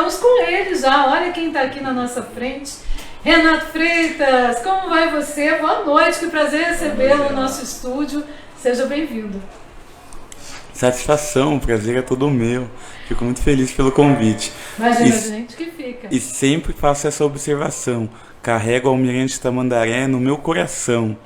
estamos com ele já. Olha quem está aqui na nossa frente. Renato Freitas, como vai você? Boa noite, que prazer recebê-lo no nosso estúdio. Seja bem-vindo. Satisfação, o prazer é todo meu. Fico muito feliz pelo convite. Imagina a gente que fica. E sempre faço essa observação. Carrego o Almirante Tamandaré no meu coração.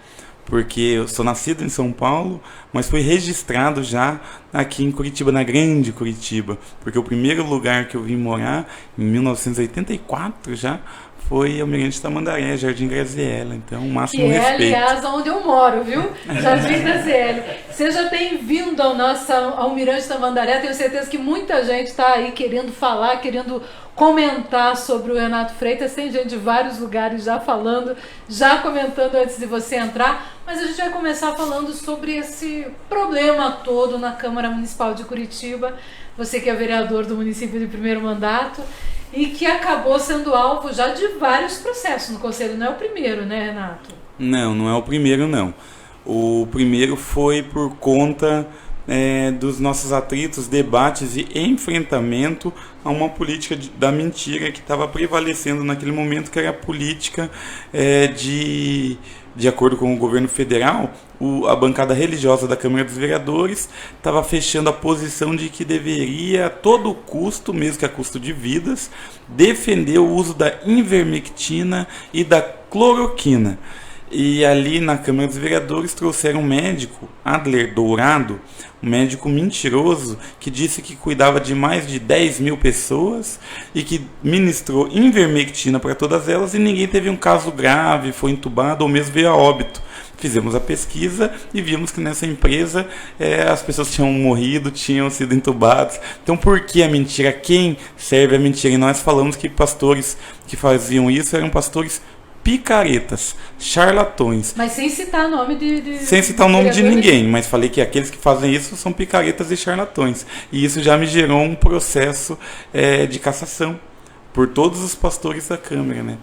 Porque eu sou nascido em São Paulo, mas fui registrado já aqui em Curitiba, na grande Curitiba. Porque o primeiro lugar que eu vim morar, em 1984 já, foi Almirante Tamandaré, Jardim Graziella. Então, o máximo respeito. Que é, aliás, onde eu moro, viu? Jardim Graziella. Seja bem-vindo ao nosso Almirante Tamandaré. Tenho certeza que muita gente está aí querendo falar, querendo comentar sobre o Renato Freitas. Tem gente de vários lugares já falando, já comentando antes de você entrar. Mas a gente vai começar falando sobre esse problema todo na Câmara Municipal de Curitiba. Você que é vereador do município de primeiro mandato e que acabou sendo alvo já de vários processos no Conselho. Não é o primeiro, né, Renato? Não, não é o primeiro, não. O primeiro foi por conta dos nossos atritos, debates e enfrentamento a uma política da mentira que estava prevalecendo naquele momento, que era a política de acordo com o governo federal, a bancada religiosa da Câmara dos Vereadores estava fechando a posição de que deveria, a todo custo, mesmo que a custo de vidas, defender o uso da ivermectina e da cloroquina. E ali na Câmara dos Vereadores trouxeram um médico, Adler Dourado, um médico mentiroso, que disse que cuidava de mais de 10 mil pessoas e que ministrou ivermectina para todas elas e ninguém teve um caso grave, foi entubado ou mesmo veio a óbito. Fizemos a pesquisa e vimos que nessa empresa as pessoas tinham morrido, tinham sido entubados. Então por que a mentira? Quem serve a mentira? E nós falamos que pastores que faziam isso eram pastores picaretas, charlatões. Mas sem citar o nome sem citar o nome de ninguém, mas falei que aqueles que fazem isso são picaretas e charlatões. E isso já me gerou um processo de cassação por todos os pastores da Câmara, né?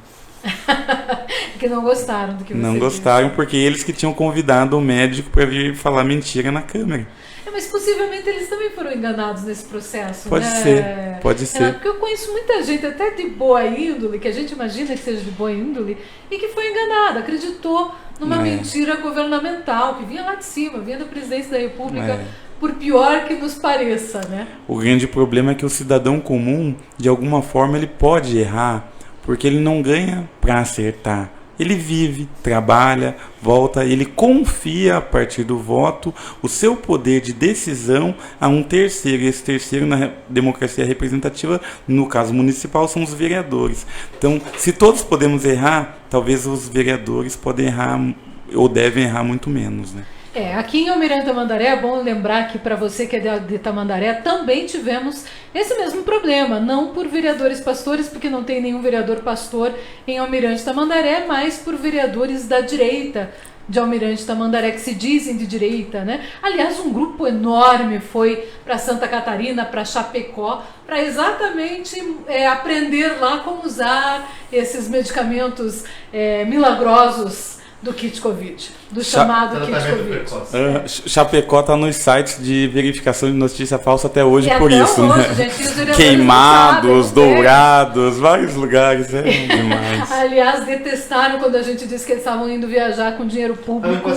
Que não gostaram do que você Não gostaram, porque eles que tinham convidado o médico para vir falar mentira na Câmara. Mas possivelmente eles também foram enganados nesse processo, pode né? Pode ser. Porque eu conheço muita gente, até de boa índole, que a gente imagina que seja de boa índole, e que foi enganada, acreditou numa mentira governamental, que vinha lá de cima, vinha da presidência da República, por pior que nos pareça, né? O grande problema é que o cidadão comum, de alguma forma, ele pode errar, porque ele não ganha para acertar. Ele vive, trabalha, volta, ele confia a partir do voto o seu poder de decisão a um terceiro. E esse terceiro, na democracia representativa, no caso municipal, são os vereadores. Então, se todos podemos errar, talvez os vereadores podem errar ou devem errar muito menos, né? Aqui em Almirante Tamandaré, é bom lembrar que para você que é de Tamandaré, também tivemos esse mesmo problema, não por vereadores pastores, porque não tem nenhum vereador pastor em Almirante Tamandaré, mas por vereadores da direita de Almirante Tamandaré, que se dizem de direita, né? Aliás, um grupo enorme foi para Santa Catarina, para Chapecó, para exatamente aprender lá como usar esses medicamentos milagrosos do kit Covid, do chamado kit Covid. Chapecó está nos sites de verificação de notícia falsa até hoje, por até isso, hoje, né? Gente, Queimados, Dourados, vários lugares, demais. Aliás, detestaram quando a gente disse que eles estavam indo viajar com dinheiro público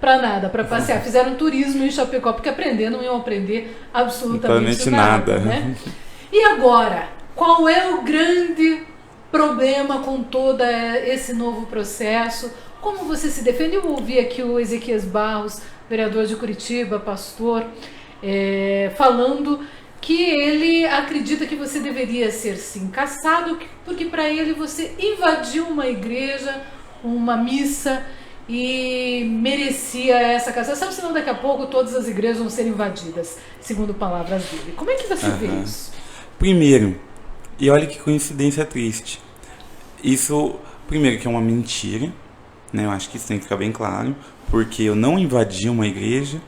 para nada, para passear. Fizeram turismo em Chapecó, porque aprender não iam aprender absolutamente nada. Né? E agora, qual é o grande problema com todo esse novo processo? Como você se defende? Eu ouvi aqui o Ezequias Barros, vereador de Curitiba, pastor, falando que ele acredita que você deveria ser sim cassado, porque para ele você invadiu uma igreja, uma missa e merecia essa cassação, senão daqui a pouco todas as igrejas vão ser invadidas, segundo palavras dele. Como é que você vê isso? Primeiro, e olha que coincidência triste, isso, primeiro que é uma mentira, né? Eu acho que isso tem que ficar bem claro, porque eu não invadi uma igreja,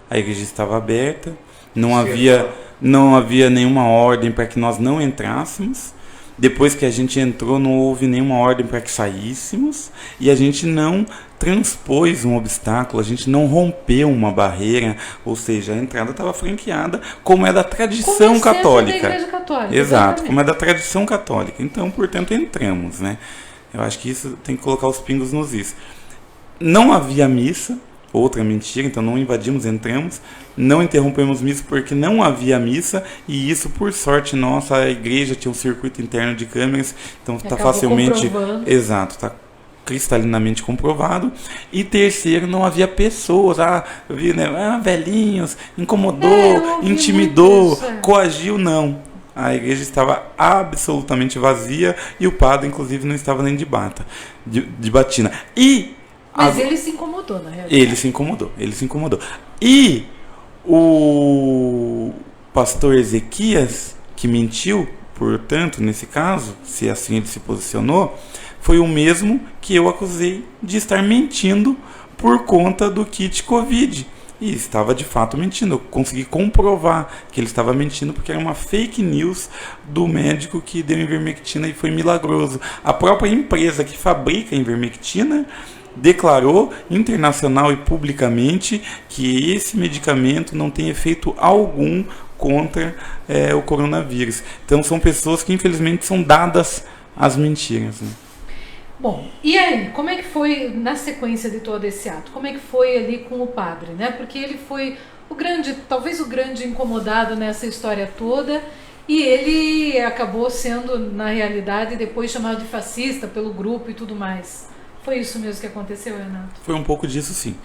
a igreja estava aberta, não havia nenhuma ordem para que nós não entrássemos, Depois que a gente entrou, não houve nenhuma ordem para que saíssemos, e a gente não transpôs um obstáculo, a gente não rompeu uma barreira, ou seja, a entrada estava franqueada, como é da tradição católica. Da Igreja Católica. Exato, exatamente. como é da tradição católica. Então, portanto, entramos, né? Eu acho que isso tem que colocar os pingos nos is. Não havia missa, outra mentira, então não invadimos, entramos. Não interrompemos missa porque não havia missa, e isso, por sorte nossa, a igreja tinha um circuito interno de câmeras, então está facilmente... Exato, está cristalinamente comprovado. E terceiro, não havia pessoas, eu vi, né, velhinhos, incomodou, intimidou, coagiu, não. A igreja estava absolutamente vazia e o padre, inclusive, não estava nem de bata, de batina. Mas ele se incomodou, na realidade. Ele se incomodou. E o pastor Ezequias, que mentiu, portanto, nesse caso, se assim ele se posicionou, foi o mesmo que eu acusei de estar mentindo por conta do kit Covid. E estava de fato mentindo. Eu consegui comprovar que ele estava mentindo porque era uma fake news do médico que deu ivermectina e foi milagroso. A própria empresa que fabrica a ivermectina declarou internacional e publicamente que esse medicamento não tem efeito algum contra o coronavírus. Então são pessoas que infelizmente são dadas às mentiras, né? Bom, e aí, como é que foi na sequência de todo esse ato? Como é que foi ali com o padre, né? Porque ele foi talvez o grande incomodado nessa história toda, e ele acabou sendo, na realidade, depois chamado de fascista pelo grupo e tudo mais. Foi isso mesmo que aconteceu, Renato? Foi um pouco disso, sim.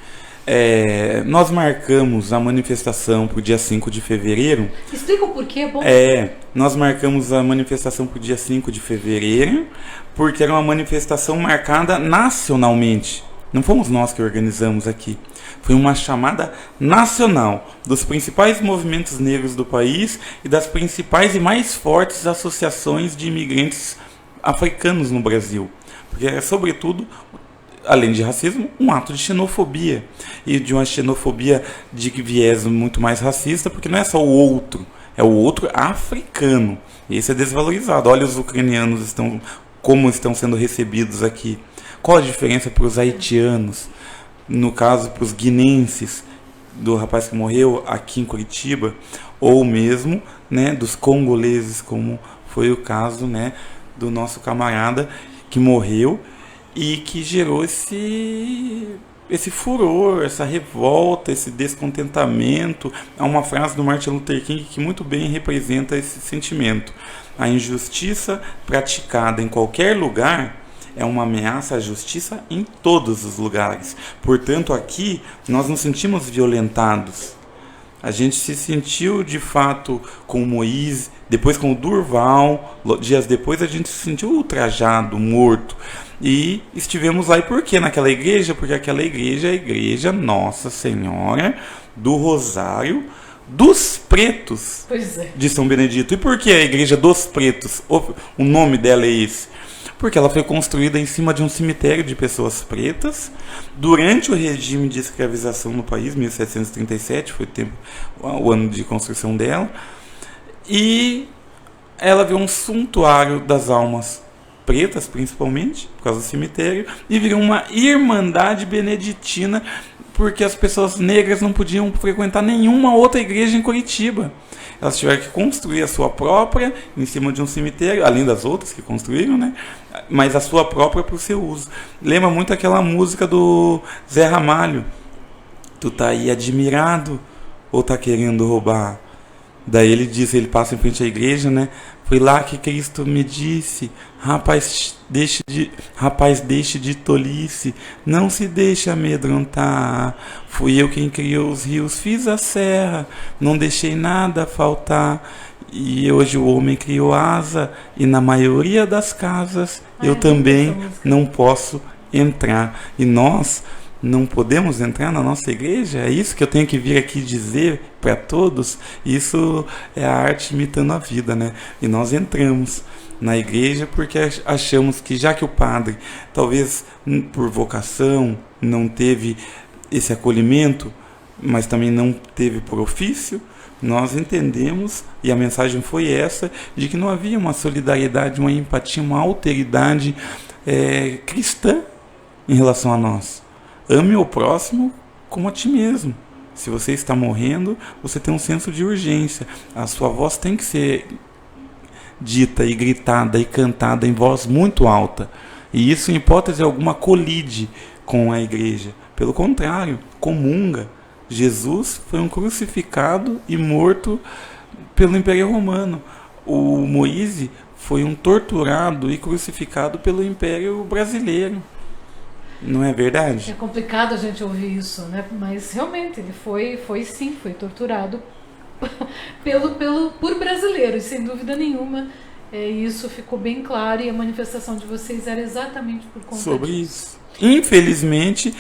Nós marcamos a manifestação para o dia 5 de fevereiro. Explica o porquê, é bom? Nós marcamos a manifestação para o dia 5 de fevereiro, porque era uma manifestação marcada nacionalmente. Não fomos nós que organizamos aqui. Foi uma chamada nacional dos principais movimentos negros do país e das principais e mais fortes associações de imigrantes africanos no Brasil. Porque era, sobretudo, além de racismo, um ato de xenofobia. E de uma xenofobia de viés muito mais racista, porque não é só o outro, é o outro africano. E esse é desvalorizado. Olha os ucranianos como estão sendo recebidos aqui. Qual a diferença para os haitianos? No caso, para os guinenses, do rapaz que morreu aqui em Curitiba, ou mesmo, né, dos congoleses, como foi o caso, né, do nosso camarada que morreu e que gerou esse furor, essa revolta, esse descontentamento. Há uma frase do Martin Luther King que muito bem representa esse sentimento. A injustiça praticada em qualquer lugar é uma ameaça à justiça em todos os lugares. Portanto, aqui nós nos sentimos violentados. A gente se sentiu de fato com o Moisés, depois com o Durval, dias depois a gente se sentiu ultrajado, morto. E estivemos lá. E por que naquela igreja? Porque aquela igreja é a igreja Nossa Senhora do Rosário dos Pretos de São Benedito. E por que a igreja dos Pretos? O nome dela é esse. Porque ela foi construída em cima de um cemitério de pessoas pretas durante o regime de escravização no país, 1737, foi o ano de construção dela, e ela virou um santuário das almas pretas, principalmente, por causa do cemitério, e virou uma irmandade beneditina, porque as pessoas negras não podiam frequentar nenhuma outra igreja em Curitiba. Elas tiveram que construir a sua própria em cima de um cemitério, além das outras que construíram, né? Mas a sua própria para o seu uso. Lembra muito aquela música do Zé Ramalho. Tu tá aí admirado ou tá querendo roubar? Daí ele passa em frente à igreja, né? Foi lá que Cristo me disse: rapaz, deixe de tolice, não se deixe amedrontar. Fui eu quem criou os rios, fiz a serra, não deixei nada faltar. E hoje o homem criou asa, e na maioria das casas eu também não posso entrar. E nós não podemos entrar na nossa igreja? É isso que eu tenho que vir aqui dizer para todos? Isso é a arte imitando a vida, né? E nós entramos na igreja porque achamos que, já que o padre, talvez por vocação, não teve esse acolhimento, mas também não teve por ofício, Nós entendemos, e a mensagem foi essa, de que não havia uma solidariedade, uma empatia, uma alteridade cristã em relação a nós. Ame o próximo como a ti mesmo. Se você está morrendo, você tem um senso de urgência. A sua voz tem que ser dita e gritada e cantada em voz muito alta. E isso, em hipótese alguma, colide com a igreja. Pelo contrário, comunga. Jesus foi um crucificado e morto pelo Império Romano. O Moise foi um torturado e crucificado pelo Império Brasileiro. Não é verdade? É complicado a gente ouvir isso, né? Mas realmente ele foi torturado por brasileiros, sem dúvida nenhuma. Isso ficou bem claro, e a manifestação de vocês era exatamente por conta sobre disso. Isso. Infelizmente,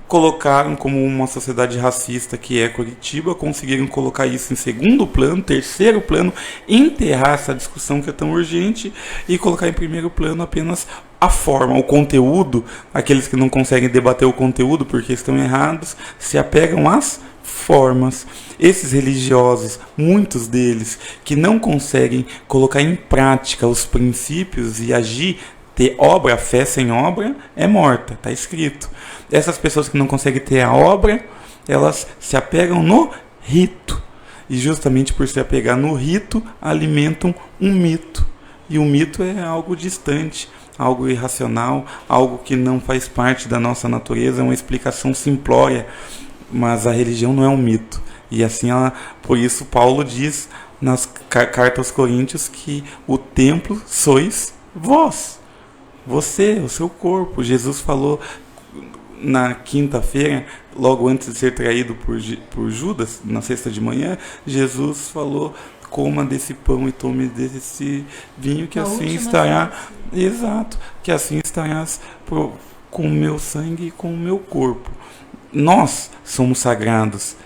colocaram como uma sociedade racista que é Curitiba, conseguiram colocar isso em segundo plano, terceiro plano, enterrar essa discussão que é tão urgente e colocar em primeiro plano apenas a forma, o conteúdo. Aqueles que não conseguem debater o conteúdo porque estão errados, se apegam às formas. Esses religiosos, muitos deles, que não conseguem colocar em prática os princípios e agir, ter obra, fé sem obra é morta, está escrito. Essas pessoas que não conseguem ter a obra, elas se apegam no rito. E justamente por se apegar no rito, alimentam um mito. E o mito é algo distante, algo irracional, algo que não faz parte da nossa natureza, é uma explicação simplória. Mas a religião não é um mito. E assim, por isso Paulo diz nas cartas aos Coríntios que o templo sois vós. Você, o seu corpo. Jesus falou na quinta-feira, logo antes de ser traído por Judas, na sexta de manhã, Jesus falou: coma desse pão e tome desse vinho, que assim estará. Exato, que assim estarás com o meu sangue e com o meu corpo. Nós somos sagrados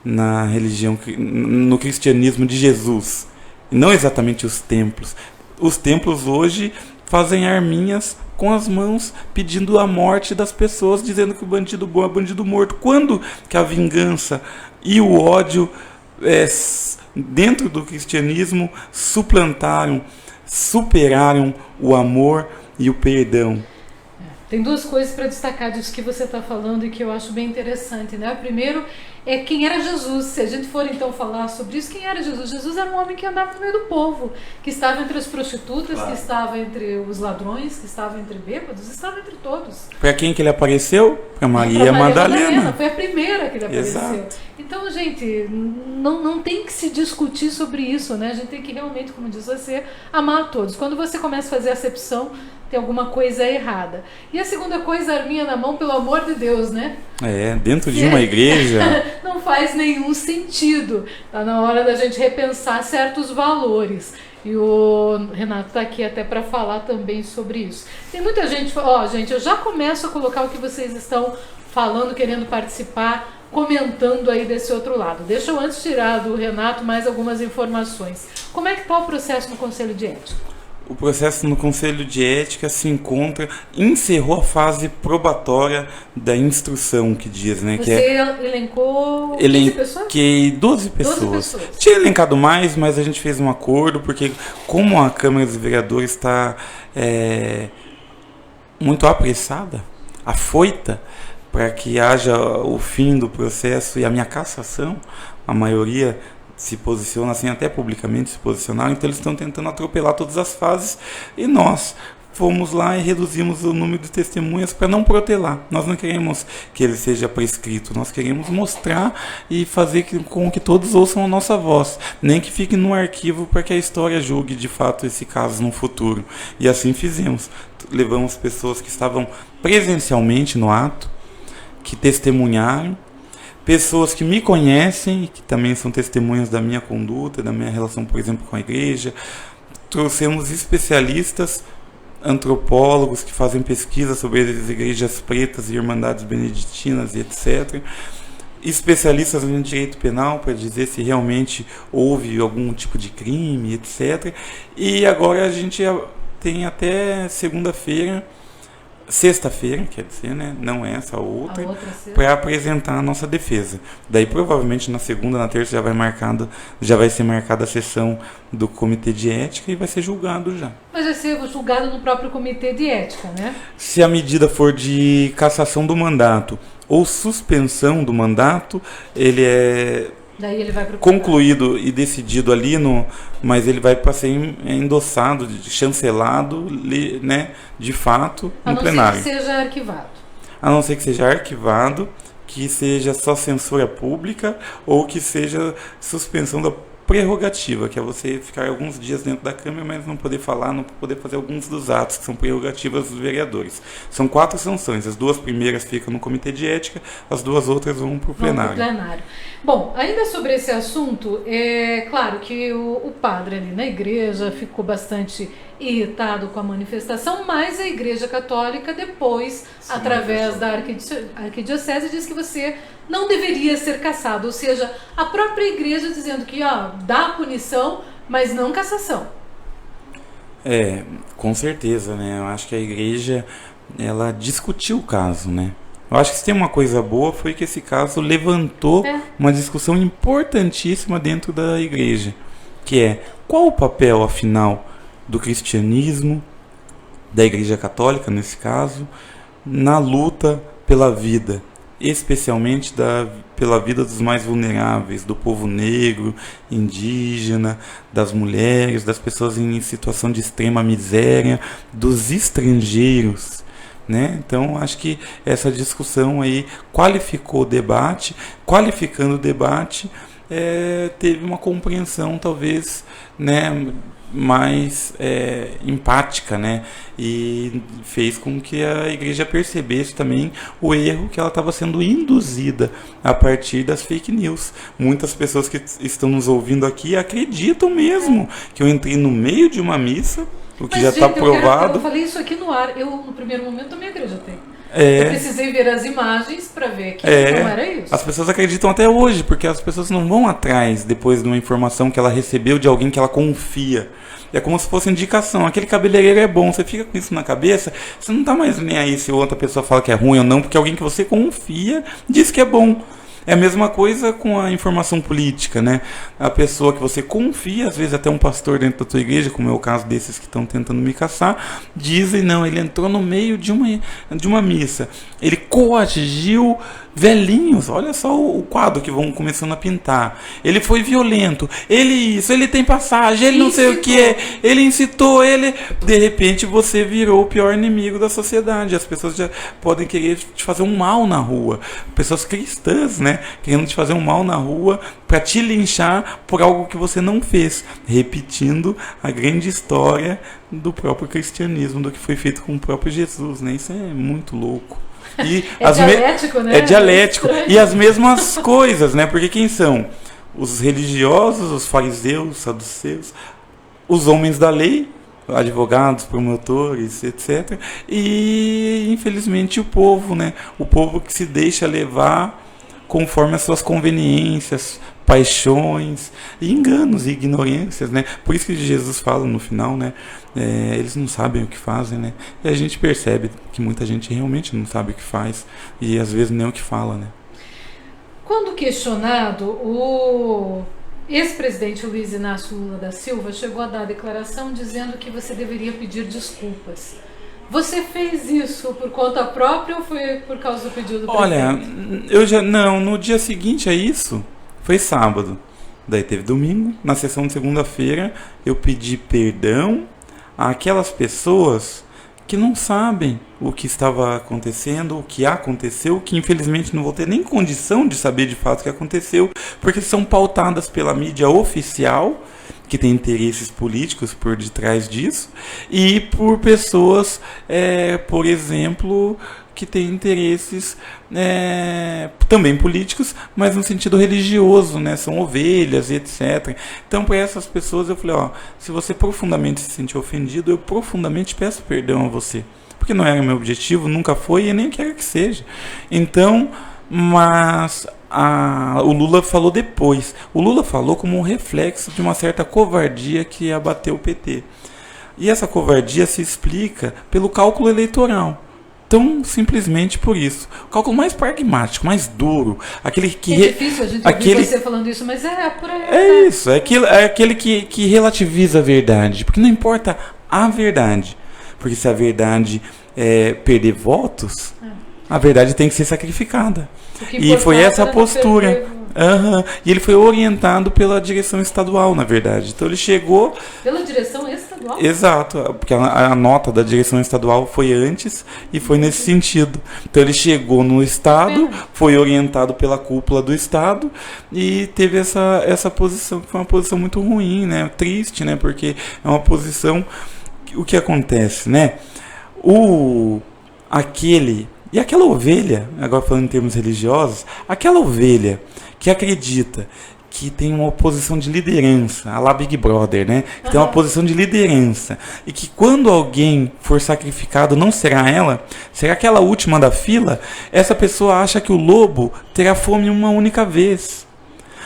na religião, no cristianismo de Jesus, e não exatamente os templos. Os templos hoje fazem arminhas com as mãos, pedindo a morte das pessoas, dizendo que o bandido bom é bandido morto. Quando que a vingança e o ódio dentro do cristianismo superaram o amor e o perdão? Tem duas coisas para destacar disso que você está falando e que eu acho bem interessante, né? Primeiro é quem era Jesus. Se a gente for então falar sobre isso, quem era Jesus? Jesus era um homem que andava no meio do povo, que estava entre as prostitutas, claro, que estava entre os ladrões, que estava entre bêbados, estava entre todos. Para quem que ele apareceu? Para Maria Madalena. Foi a primeira que ele apareceu. Exato. Então, gente, não tem que se discutir sobre isso, né? A gente tem que realmente, como diz você, amar a todos. Quando você começa a fazer acepção, tem alguma coisa errada. E a segunda coisa, arminha na mão, pelo amor de Deus, né? Dentro de uma igreja. Não faz nenhum sentido. Tá na hora da gente repensar certos valores. E o Renato está aqui até para falar também sobre isso. Tem muita gente... gente, eu já começo a colocar o que vocês estão falando, querendo participar, comentando aí desse outro lado. Deixa eu antes tirar do Renato mais algumas informações. Como é que está o processo no Conselho de Ética? O processo no Conselho de Ética encerrou a fase probatória da instrução, que diz, né? Você elencou 12 pessoas? 12 pessoas. Tinha elencado mais, mas a gente fez um acordo, porque como a Câmara dos Vereadores está muito apressada, afoita, para que haja o fim do processo e a minha cassação, a maioria se posiciona assim, até publicamente se posicionaram, então eles estão tentando atropelar todas as fases, e nós fomos lá e reduzimos o número de testemunhas para não protelar. Nós não queremos que ele seja prescrito, nós queremos mostrar e fazer com que todos ouçam a nossa voz, nem que fique no arquivo para que a história julgue de fato esse caso no futuro. E assim fizemos. Levamos pessoas que estavam presencialmente no ato, que testemunharam, pessoas que me conhecem, que também são testemunhas da minha conduta, da minha relação, por exemplo, com a igreja. Trouxemos especialistas, antropólogos que fazem pesquisa sobre as igrejas pretas e irmandades beneditinas e etc. Especialistas em direito penal para dizer se realmente houve algum tipo de crime, etc. E agora a gente tem até segunda-feira sexta-feira, quer dizer, né? Não essa, a outra para apresentar a nossa defesa. Daí provavelmente na segunda, na terça já vai ser marcada a sessão do Comitê de Ética e vai ser julgado já. Mas vai ser julgado no próprio Comitê de Ética, né? Se a medida for de cassação do mandato ou suspensão do mandato, ele é daí ele vai concluído e decidido ali, mas ele vai para ser endossado, chancelado, né, de fato, no plenário. A não ser que seja arquivado. A não ser que seja arquivado, que seja só censura pública ou que seja suspensão da prerrogativa, que é você ficar alguns dias dentro da Câmara, mas não poder falar, não poder fazer alguns dos atos que são prerrogativas dos vereadores. São 4 sanções, as 2 primeiras ficam no Comitê de Ética, as 2 outras vão para o plenário. Bom, ainda sobre esse assunto, é claro que o padre ali na igreja ficou bastante irritado com a manifestação, mas a Igreja Católica depois, sim, através da Arquidiocese, diz que você não deveria ser cassado, ou seja, a própria igreja dizendo que dá punição, mas não cassação. Com certeza, né? Eu acho que a igreja, ela discutiu o caso, né? Eu acho que se tem uma coisa boa foi que esse caso levantou uma discussão importantíssima dentro da igreja, que é qual o papel, afinal, do cristianismo, da Igreja Católica, nesse caso, na luta pela vida, especialmente pela vida dos mais vulneráveis, do povo negro, indígena, das mulheres, das pessoas em situação de extrema miséria, dos estrangeiros, né? Então, acho que essa discussão aí qualificando o debate, teve uma compreensão, talvez, né, mais empática, né? E fez com que a igreja percebesse também o erro que ela estava sendo induzida a partir das fake news. Muitas pessoas que estão nos ouvindo aqui acreditam mesmo que eu entrei no meio de uma missa, o que já está provado. Eu falei isso aqui no ar, no primeiro momento também acreditei. Eu precisei ver as imagens para ver que não era isso. As pessoas acreditam até hoje, porque as pessoas não vão atrás depois de uma informação que ela recebeu de alguém que ela confia. É como se fosse indicação. Aquele cabeleireiro é bom, você fica com isso na cabeça, você não está mais nem aí se outra pessoa fala que é ruim ou não, porque alguém que você confia diz que é bom. É a mesma coisa com a informação política, né? A pessoa que você confia, às vezes até um pastor dentro da tua igreja, como é o caso desses que estão tentando me caçar, dizem, não, ele entrou no meio de uma missa. Ele coagiu velhinhos, olha só o quadro que vão começando a pintar. Ele foi violento, ele tem passagem, ele não sei o que ele incitou, de repente você virou o pior inimigo da sociedade. As pessoas já podem querer te fazer um mal na rua, pessoas cristãs, né, querendo te fazer um mal na rua para te linchar por algo que você não fez, repetindo a grande história do próprio cristianismo, do que foi feito com o próprio Jesus, né? Isso é muito louco. E dialético, né? É dialético. E as mesmas coisas, né? Porque quem são? Os religiosos, os fariseus, os saduceus, os homens da lei, advogados, promotores, etc. E, infelizmente, o povo, né? O povo que se deixa levar conforme as suas conveniências, paixões, enganos e ignorâncias, né? Por isso que Jesus fala no final, né? Eles não sabem o que fazem, né? E a gente percebe que muita gente realmente não sabe o que faz e às vezes nem o que fala, né? Quando questionado, o ex-presidente Luiz Inácio Lula da Silva chegou a dar a declaração dizendo que você deveria pedir desculpas. Você fez isso por conta própria ou foi por causa do pedido do presidente? No dia seguinte a isso, foi sábado. Daí teve domingo, na sessão de segunda-feira, eu pedi perdão àquelas pessoas que não sabem o que estava acontecendo, o que aconteceu, que infelizmente não vou ter nem condição de saber de fato o que aconteceu, porque são pautadas pela mídia oficial, que tem interesses políticos por detrás disso, e por pessoas, por exemplo, que têm interesses também políticos, mas no sentido religioso, né? São ovelhas e etc. Então, para essas pessoas, eu falei, se você profundamente se sentir ofendido, eu profundamente peço perdão a você, porque não era meu objetivo, nunca foi e nem quero que seja. Então, mas o Lula falou depois. O Lula falou como um reflexo de uma certa covardia que abateu o PT. E essa covardia se explica pelo cálculo eleitoral. tão simplesmente por isso. O cálculo mais pragmático, mais duro, aquele que... É difícil a gente ouvir você falando isso, mas é por aí. É isso, é aquele que relativiza a verdade, porque não importa a verdade, porque se a verdade perder votos, a verdade tem que ser sacrificada. E foi essa a postura. E ele foi orientado pela direção estadual, na verdade. Então ele chegou... Pela direção estadual? Exato, porque a nota da direção estadual foi antes e foi nesse sentido. Então ele chegou no estado, foi orientado pela cúpula do estado e teve essa posição, que foi uma posição muito ruim, né? Triste, né? Porque é uma posição... O que acontece, né? E aquela ovelha, agora falando em termos religiosos, aquela ovelha que acredita que tem uma posição de liderança, a lá Big Brother, né? Que tem uma posição de liderança. E que quando alguém for sacrificado, não será ela, será aquela última da fila, essa pessoa acha que o lobo terá fome uma única vez.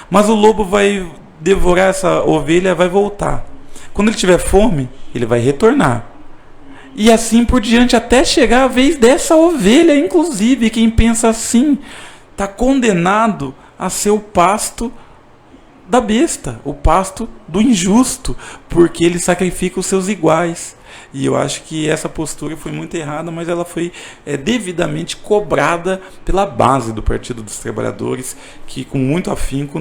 Mas o lobo vai devorar essa ovelha, vai voltar. Quando ele tiver fome, ele vai retornar. E assim por diante, até chegar a vez dessa ovelha, inclusive. Quem pensa assim, está condenado a ser o pasto da besta, o pasto do injusto, porque ele sacrifica os seus iguais. E eu acho que essa postura foi muito errada, mas ela foi devidamente cobrada pela base do Partido dos Trabalhadores, que com muito afinco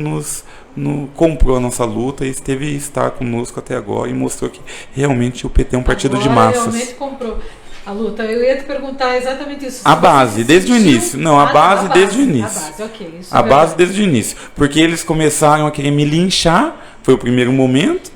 comprou a nossa luta e está conosco até agora e mostrou que realmente o PT é um partido de massas. Realmente comprou a luta. Eu ia te perguntar exatamente isso. A base, desde o início. Não, a base desde o início. A base, ok. A base desde o início. Porque eles começaram a querer me linchar, foi o primeiro momento.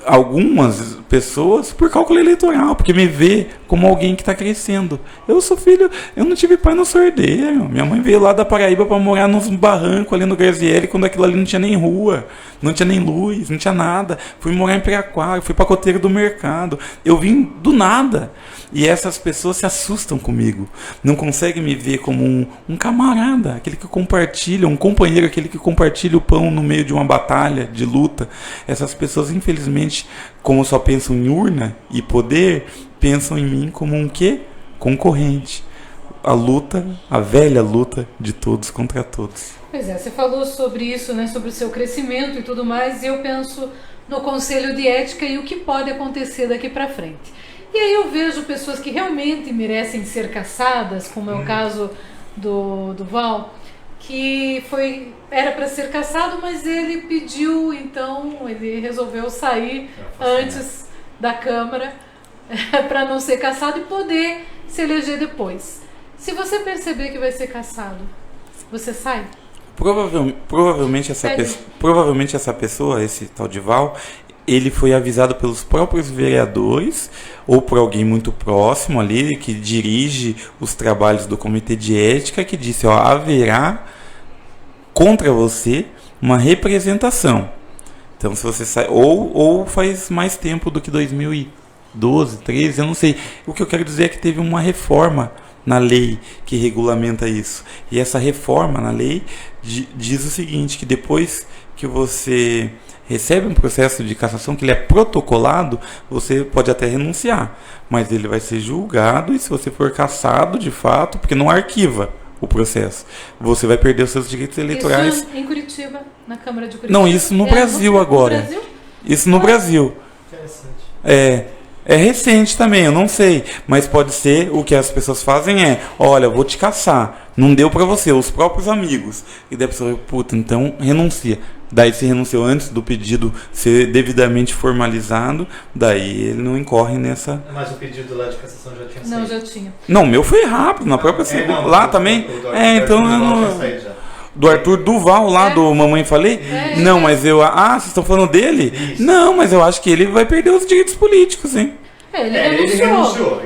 Algumas pessoas por cálculo eleitoral, porque me vê como alguém que está crescendo. Eu sou filho, eu não tive pai no sordeiro. Minha mãe veio lá da Paraíba para morar nos barrancos ali no Graziele, quando aquilo ali não tinha nem rua, não tinha nem luz, não tinha nada. Fui morar em Piraquara, fui pacoteiro do mercado. Eu vim do nada. E essas pessoas se assustam comigo. Não conseguem me ver como um camarada, aquele que compartilha, um companheiro, aquele que compartilha o pão no meio de uma batalha, de luta. Essas pessoas, infelizmente, como só pensam em urna e poder, pensam em mim como um quê? Concorrente. A luta, a velha luta de todos contra todos. Pois é, você falou sobre isso, né, sobre o seu crescimento e tudo mais, e eu penso no Conselho de Ética e o que pode acontecer daqui para frente. E aí eu vejo pessoas que realmente merecem ser caçadas, como é o caso do Val, que era para ser caçado, mas ele pediu, então ele resolveu sair antes da Câmara para não ser caçado e poder se eleger depois. Se você perceber que vai ser caçado, você sai? Provavelmente essa pessoa, esse tal de Val, ele foi avisado pelos próprios vereadores ou por alguém muito próximo ali, que dirige os trabalhos do Comitê de Ética, que disse, haverá contra você uma representação. Então, se você sai, ou faz mais tempo do que 2012, 13, eu não sei. O que eu quero dizer é que teve uma reforma na lei que regulamenta isso. E essa reforma na lei diz o seguinte, que depois que você recebe um processo de cassação, que ele é protocolado, você pode até renunciar, mas ele vai ser julgado, e se você for cassado de fato, porque não arquiva o processo, você vai perder os seus direitos eleitorais. Isso em Curitiba, na Câmara de Curitiba? Não, isso no Brasil agora. No Brasil? Isso no Brasil. Interessante. É recente também, eu não sei, mas pode ser, o que as pessoas fazem olha, eu vou te caçar, não deu pra você, os próprios amigos, e daí a pessoa, então renuncia. Daí se renunciou antes do pedido ser devidamente formalizado, daí ele não incorre nessa... Mas o pedido lá de cassação já tinha saído? Não, já tinha. Não, o meu foi rápido, na própria segunda, lá também. Do Arthur Duval lá, do Mamãe Falei? Não, mas vocês estão falando dele? Isso. Não, mas eu acho que ele vai perder os direitos políticos, hein? Ele renunciou.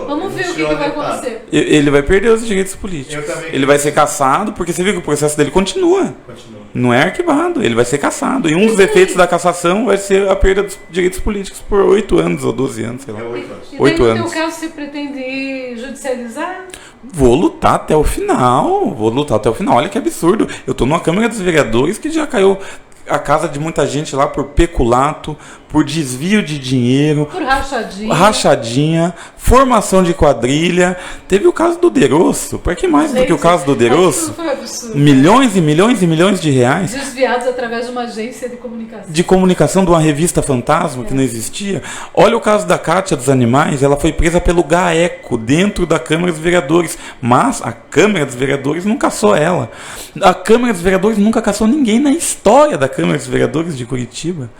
Vamos ver o que vai acontecer. Ele vai perder os direitos políticos. Ele vai ser cassado, porque você viu que o processo dele continua. Não é arquivado, ele vai ser cassado. E um dos efeitos da cassação vai ser a perda dos direitos políticos por 8 anos ou 12 anos, sei lá. 8 anos. No teu caso, você pretende judicializar? Vou lutar até o final. Olha que absurdo. Eu tô numa Câmara dos Vereadores que já caiu a casa de muita gente lá por peculato, por desvio de dinheiro, por rachadinha, formação de quadrilha. Teve o caso do Derosso. Para que mais do que o caso do Derosso? Foi absurdo. Milhões e milhões e milhões de reais. Desviados através de uma agência de comunicação. De comunicação, de uma revista fantasma que não existia. Olha o caso da Cátia dos Animais. Ela foi presa pelo GAECO dentro da Câmara dos Vereadores. Mas a Câmara dos Vereadores não caçou ela. A Câmara dos Vereadores nunca caçou ninguém na história da Câmara dos Vereadores de Curitiba.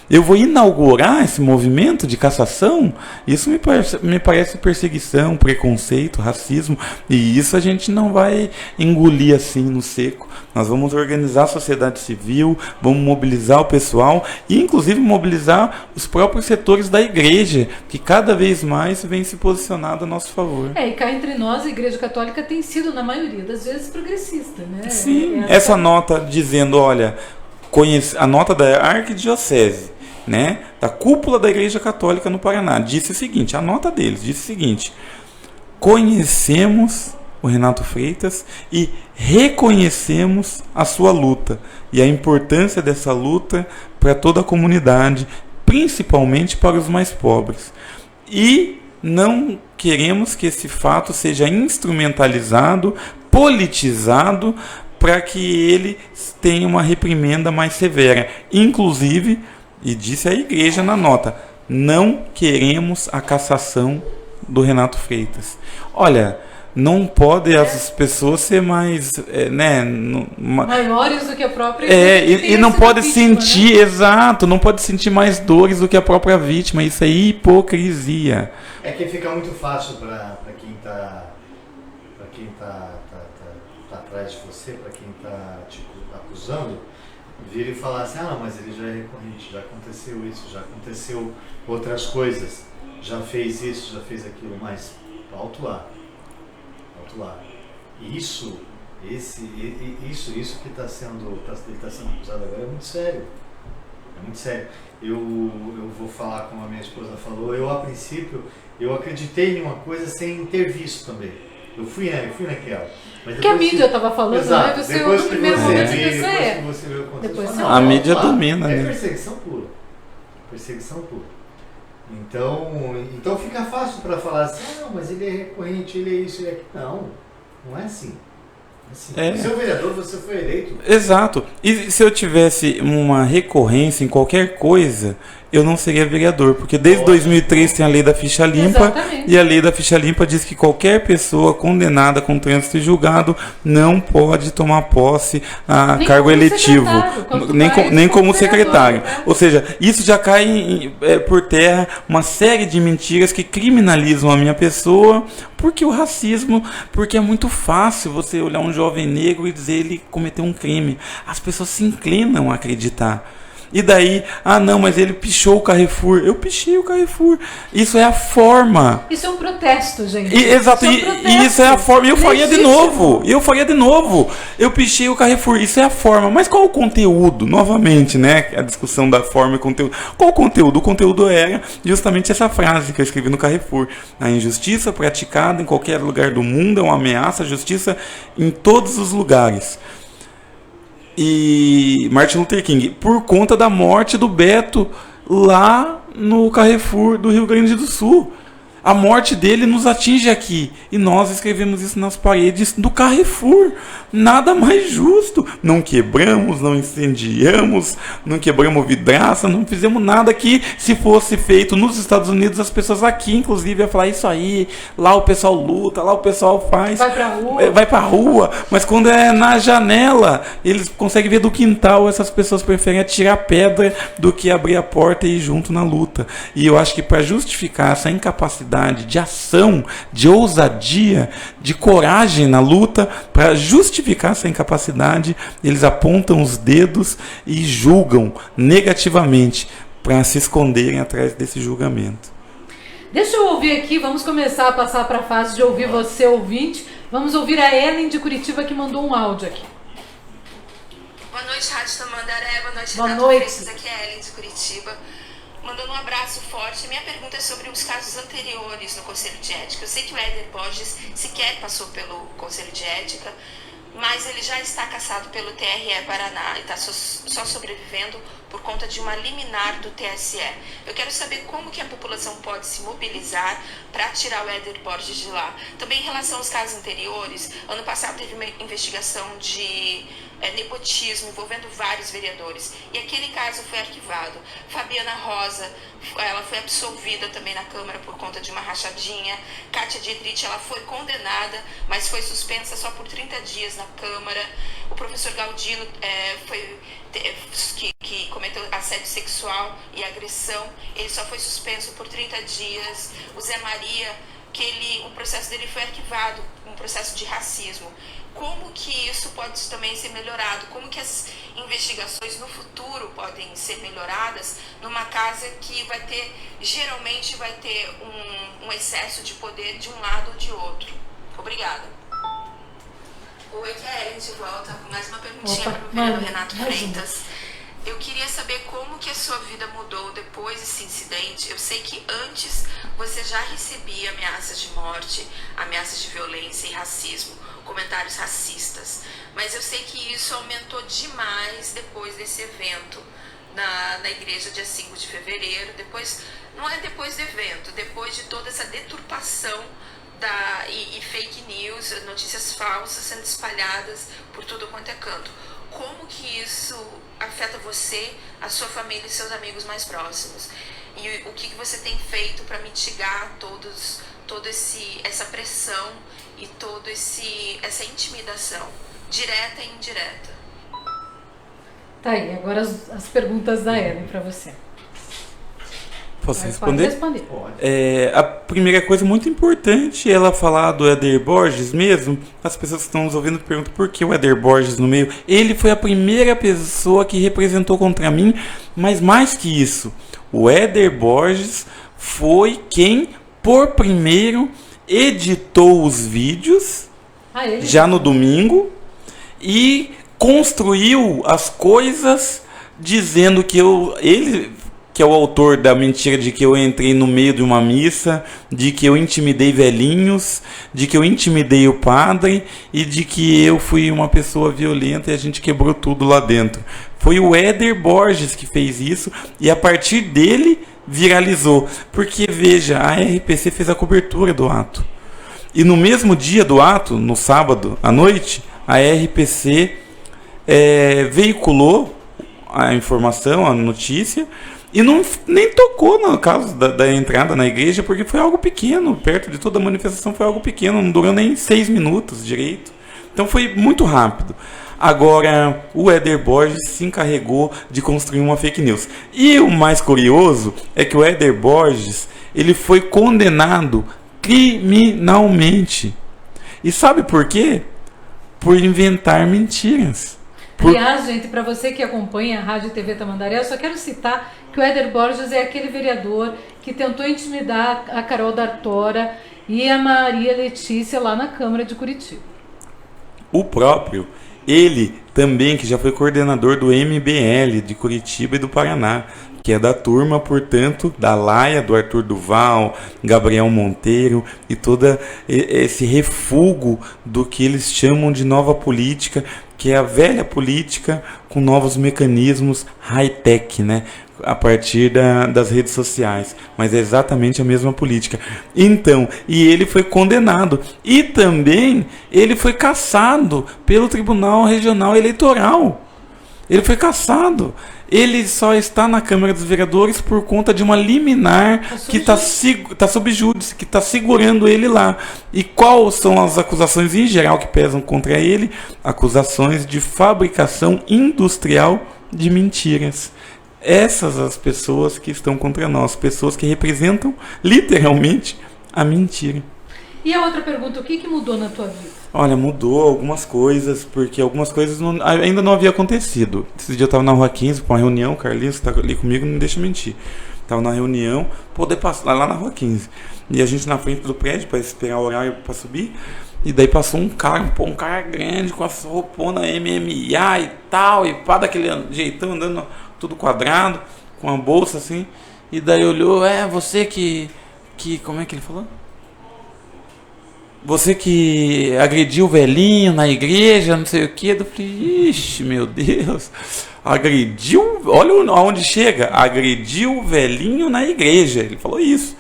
Eu vou inaugurar esse movimento de cassação? Isso me parece perseguição, preconceito, racismo. E isso a gente não vai engolir assim no seco. Nós vamos organizar a sociedade civil, vamos mobilizar o pessoal e inclusive mobilizar os próprios setores da igreja, que cada vez mais vem se posicionando a nosso favor. E cá entre nós, a Igreja Católica tem sido, na maioria das vezes, progressista, né? Sim, essa nota dizendo, olha, a nota da Arquidiocese, né, da cúpula da Igreja Católica no Paraná, disse o seguinte, a nota deles disse o seguinte: conhecemos o Renato Freitas e reconhecemos a sua luta e a importância dessa luta para toda a comunidade, principalmente para os mais pobres. E não queremos que esse fato seja instrumentalizado, politizado, para que ele tenha uma reprimenda mais severa. Inclusive, e disse a igreja na nota, não queremos a cassação do Renato Freitas. Olha, não pode as pessoas ser mais, maiores do que a própria vítima. E não pode sentir, né? Exato, não pode sentir mais dores do que a própria vítima. Isso é hipocrisia. É que fica muito fácil para quem está atrás de você, para quem está te acusando, vir e falar assim, mas ele já é recorrente, já aconteceu isso, já aconteceu outras coisas, já fez isso, já fez aquilo, mas alto lá. E isso que está sendo acusado agora é muito sério. Eu vou falar como a minha esposa falou, eu a princípio, eu acreditei em uma coisa sem ter visto também. Eu fui naquela. Que a mídia estava falando, exato, né? Você no primeiro momento depois a mídia domina, né? É perseguição pura. Então fica fácil para falar assim, mas ele é recorrente, ele é isso, ele é aquilo. Não é assim. Você é o vereador, você foi eleito. Exato. E se eu tivesse uma recorrência em qualquer coisa, eu não seria vereador, porque desde 2003 tem a lei da ficha limpa. Exatamente. E a lei da ficha limpa diz que qualquer pessoa condenada com trânsito e julgado não pode tomar posse a cargo eletivo, nem como secretário. Ou seja, isso já cai por terra uma série de mentiras que criminalizam a minha pessoa, porque o racismo, porque é muito fácil você olhar um jovem negro e dizer ele cometeu um crime. As pessoas se inclinam a acreditar. E daí, mas ele pichou o Carrefour. Eu pichei o Carrefour. Isso é a forma. Isso é um protesto, gente. Exato, e isso é a forma. E eu faria de novo. Eu pichei o Carrefour. Isso é a forma. Mas qual o conteúdo? Novamente, né? A discussão da forma e conteúdo. Qual o conteúdo? O conteúdo era justamente essa frase que eu escrevi no Carrefour. A injustiça praticada em qualquer lugar do mundo é uma ameaça à justiça em todos os lugares. E Martin Luther King, por conta da morte do Beto lá no Carrefour do Rio Grande do Sul. A morte dele nos atinge aqui. E nós escrevemos isso nas paredes do Carrefour. Nada mais justo. Não quebramos, não incendiamos, não quebramos vidraça, não fizemos nada que, se fosse feito nos Estados Unidos, as pessoas aqui, inclusive, iam falar isso aí. Lá o pessoal luta, lá o pessoal faz. Vai pra rua. Mas quando é na janela, eles conseguem ver do quintal, essas pessoas preferem atirar pedra do que abrir a porta e ir junto na luta. E eu acho que para justificar essa incapacidade de ação, de ousadia, de coragem na luta, para justificar essa incapacidade, eles apontam os dedos e julgam negativamente para se esconderem atrás desse julgamento. Deixa eu ouvir aqui, vamos começar a passar para a fase de ouvir você, ouvinte. Vamos ouvir a Ellen de Curitiba, que mandou um áudio aqui. Boa noite, Rádio Tamandaré. Boa noite, Renato Freitas. Aqui é a Ellen de Curitiba. Mandando um abraço forte. Minha pergunta é sobre os casos anteriores no Conselho de Ética. Eu sei que o Éder Borges sequer passou pelo Conselho de Ética, mas ele já está cassado pelo TRE Paraná e está só sobrevivendo por conta de uma liminar do TSE. Eu quero saber como que a população pode se mobilizar para tirar o Éder Borges de lá. Também em relação aos casos anteriores, ano passado teve uma investigação de nepotismo envolvendo vários vereadores e aquele caso foi arquivado. Fabiana Rosa, ela foi absolvida também na Câmara por conta de uma rachadinha. Kátia Dietrich, ela foi condenada, mas foi suspensa só por 30 dias na Câmara. O professor Galdino que cometeu assédio sexual e agressão, ele só foi suspenso por 30 dias. O Zé Maria, o processo dele foi arquivado, um processo de racismo. Como que isso pode também ser melhorado? Como que as investigações no futuro podem ser melhoradas numa casa que geralmente vai ter um excesso de poder de um lado ou de outro? Obrigada. Oi, Karen, de volta com mais uma perguntinha para o vereador Renato Freitas. Eu queria saber como que a sua vida mudou depois desse incidente. Eu sei que antes você já recebia ameaças de morte, ameaças de violência e racismo, comentários racistas. Mas eu sei que isso aumentou demais depois desse evento na igreja dia 5 de fevereiro. Não é depois do evento, depois de toda essa deturpação e fake news, notícias falsas sendo espalhadas por tudo quanto é canto. Como que isso afeta você, a sua família e seus amigos mais próximos? E o que você tem feito para mitigar toda essa pressão e toda essa intimidação, direta e indireta? Tá aí, agora as perguntas da Ellen para você. Posso responder? Pode responder. A primeira coisa muito importante é ela falar do Éder Borges mesmo. As pessoas que estão nos ouvindo perguntam por que o Éder Borges no meio. Ele foi a primeira pessoa que representou contra mim, mas mais que isso, o Éder Borges foi quem, por primeiro, editou os vídeos já no domingo e construiu as coisas dizendo que ele que é o autor da mentira de que eu entrei no meio de uma missa, de que eu intimidei velhinhos, de que eu intimidei o padre e de que eu fui uma pessoa violenta e a gente quebrou tudo lá dentro. Foi o Éder Borges que fez isso e a partir dele viralizou. Porque, veja, a RPC fez a cobertura do ato. E no mesmo dia do ato, no sábado à noite, a RPC veiculou a informação, a notícia, e nem tocou no caso da entrada na igreja, porque foi algo pequeno, perto de toda a manifestação foi algo pequeno, não durou nem 6 minutos direito. Então foi muito rápido. Agora, o Éder Borges se encarregou de construir uma fake news. E o mais curioso é que o Éder Borges, ele foi condenado criminalmente. E sabe por quê? Por inventar mentiras. Aliás, gente, para você que acompanha a Rádio e TV Tamandaré, eu só quero citar que o Éder Borges é aquele vereador que tentou intimidar a Carol D'Artora e a Maria Letícia lá na Câmara de Curitiba. O próprio, ele também, que já foi coordenador do MBL de Curitiba e do Paraná, que é da turma, portanto, da Laia, do Arthur Duval, Gabriel Monteiro e todo esse refúgio do que eles chamam de nova política, que é a velha política com novos mecanismos high-tech, né? A partir das redes sociais, mas é exatamente a mesma política. Então, e ele foi condenado e também ele foi cassado pelo Tribunal Regional Eleitoral. Ele foi cassado. Ele só está na Câmara dos Vereadores por conta de uma liminar que está sob júdice, que está segurando ele lá. E quais são as acusações em geral que pesam contra ele? Acusações de fabricação industrial de mentiras. Essas as pessoas que estão contra nós, pessoas que representam literalmente a mentira. E a outra pergunta, o que mudou na tua vida? Olha, mudou algumas coisas, porque algumas coisas ainda não havia acontecido. Esse dia eu estava na Rua 15 para uma reunião, o Carlinhos que está ali comigo não me deixa mentir. Estava na reunião, poder passar lá na Rua 15. E a gente na frente do prédio para esperar o horário para subir. E daí passou um cara grande com a roupona MMA e tal, e pá, daquele jeitão, andando tudo quadrado, com a bolsa assim. E daí olhou, você que como é que ele falou? você que agrediu o velhinho na igreja, não sei o que. Eu falei, ixi, meu Deus, agrediu, olha aonde chega, agrediu o velhinho na igreja. Ele falou isso.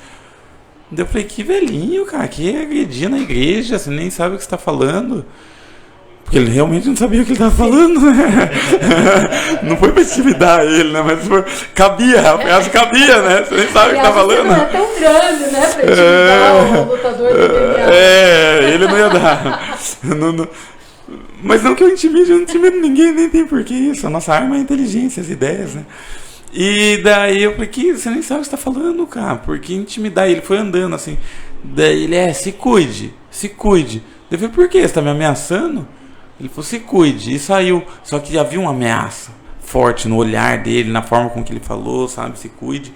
Eu falei, que velhinho, cara, que agredir na igreja, você nem sabe o que você está falando. Porque ele realmente não sabia o que ele estava falando, né? Não foi pra intimidar ele, né? Mas cabia, a frase cabia, né? Você nem sabe o que tá falando. Não é tão grande, né? Pra intimidar o lutador do MMA. Ele não ia dar. Não, mas não que eu intimide, eu não intimido ninguém, nem tem porquê isso. A nossa arma é a inteligência, as ideias, né? E daí eu falei, que você nem sabe o que você tá falando, cara. Porque intimidar ele foi andando assim. Daí ele, se cuide. Eu falei, por quê? Você tá me ameaçando? Ele falou, se cuide, e saiu. Só que havia uma ameaça forte no olhar dele, na forma com que ele falou, sabe, se cuide.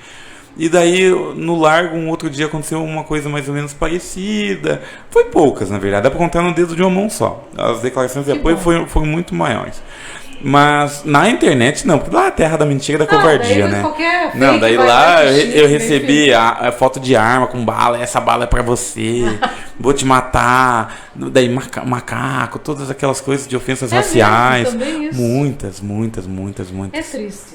E daí, no largo, um outro dia aconteceu uma coisa mais ou menos parecida. Foi poucas, na verdade, dá pra contar no dedo de uma mão só. As declarações de apoio foram muito maiores. Mas na internet não, porque lá é a terra da mentira e da covardia, né? Não, daí lá eu recebi a foto de arma com bala, essa bala é pra você, vou te matar, daí macaco, todas aquelas coisas de ofensas raciais. Muitas. É triste.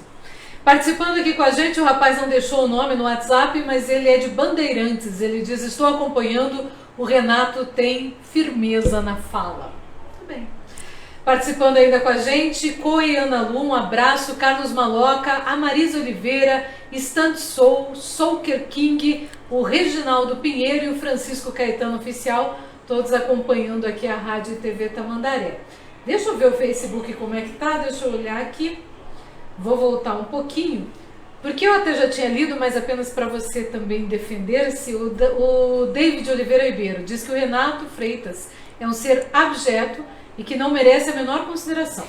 Participando aqui com a gente, o rapaz não deixou o nome no WhatsApp, mas ele é de Bandeirantes. Ele diz, estou acompanhando, o Renato tem firmeza na fala. Tudo bem. Participando ainda com a gente, Coi Ana Lu, um abraço, Carlos Maloca, a Marisa Oliveira, Stand Soul, Soulker King, o Reginaldo Pinheiro e o Francisco Caetano Oficial, todos acompanhando aqui a Rádio e TV Tamandaré. Deixa eu ver o Facebook como é que tá, deixa eu olhar aqui, vou voltar um pouquinho, porque eu até já tinha lido, mas apenas para você também defender-se, o David Oliveira Ribeiro diz que o Renato Freitas é um ser abjeto e que não merece a menor consideração.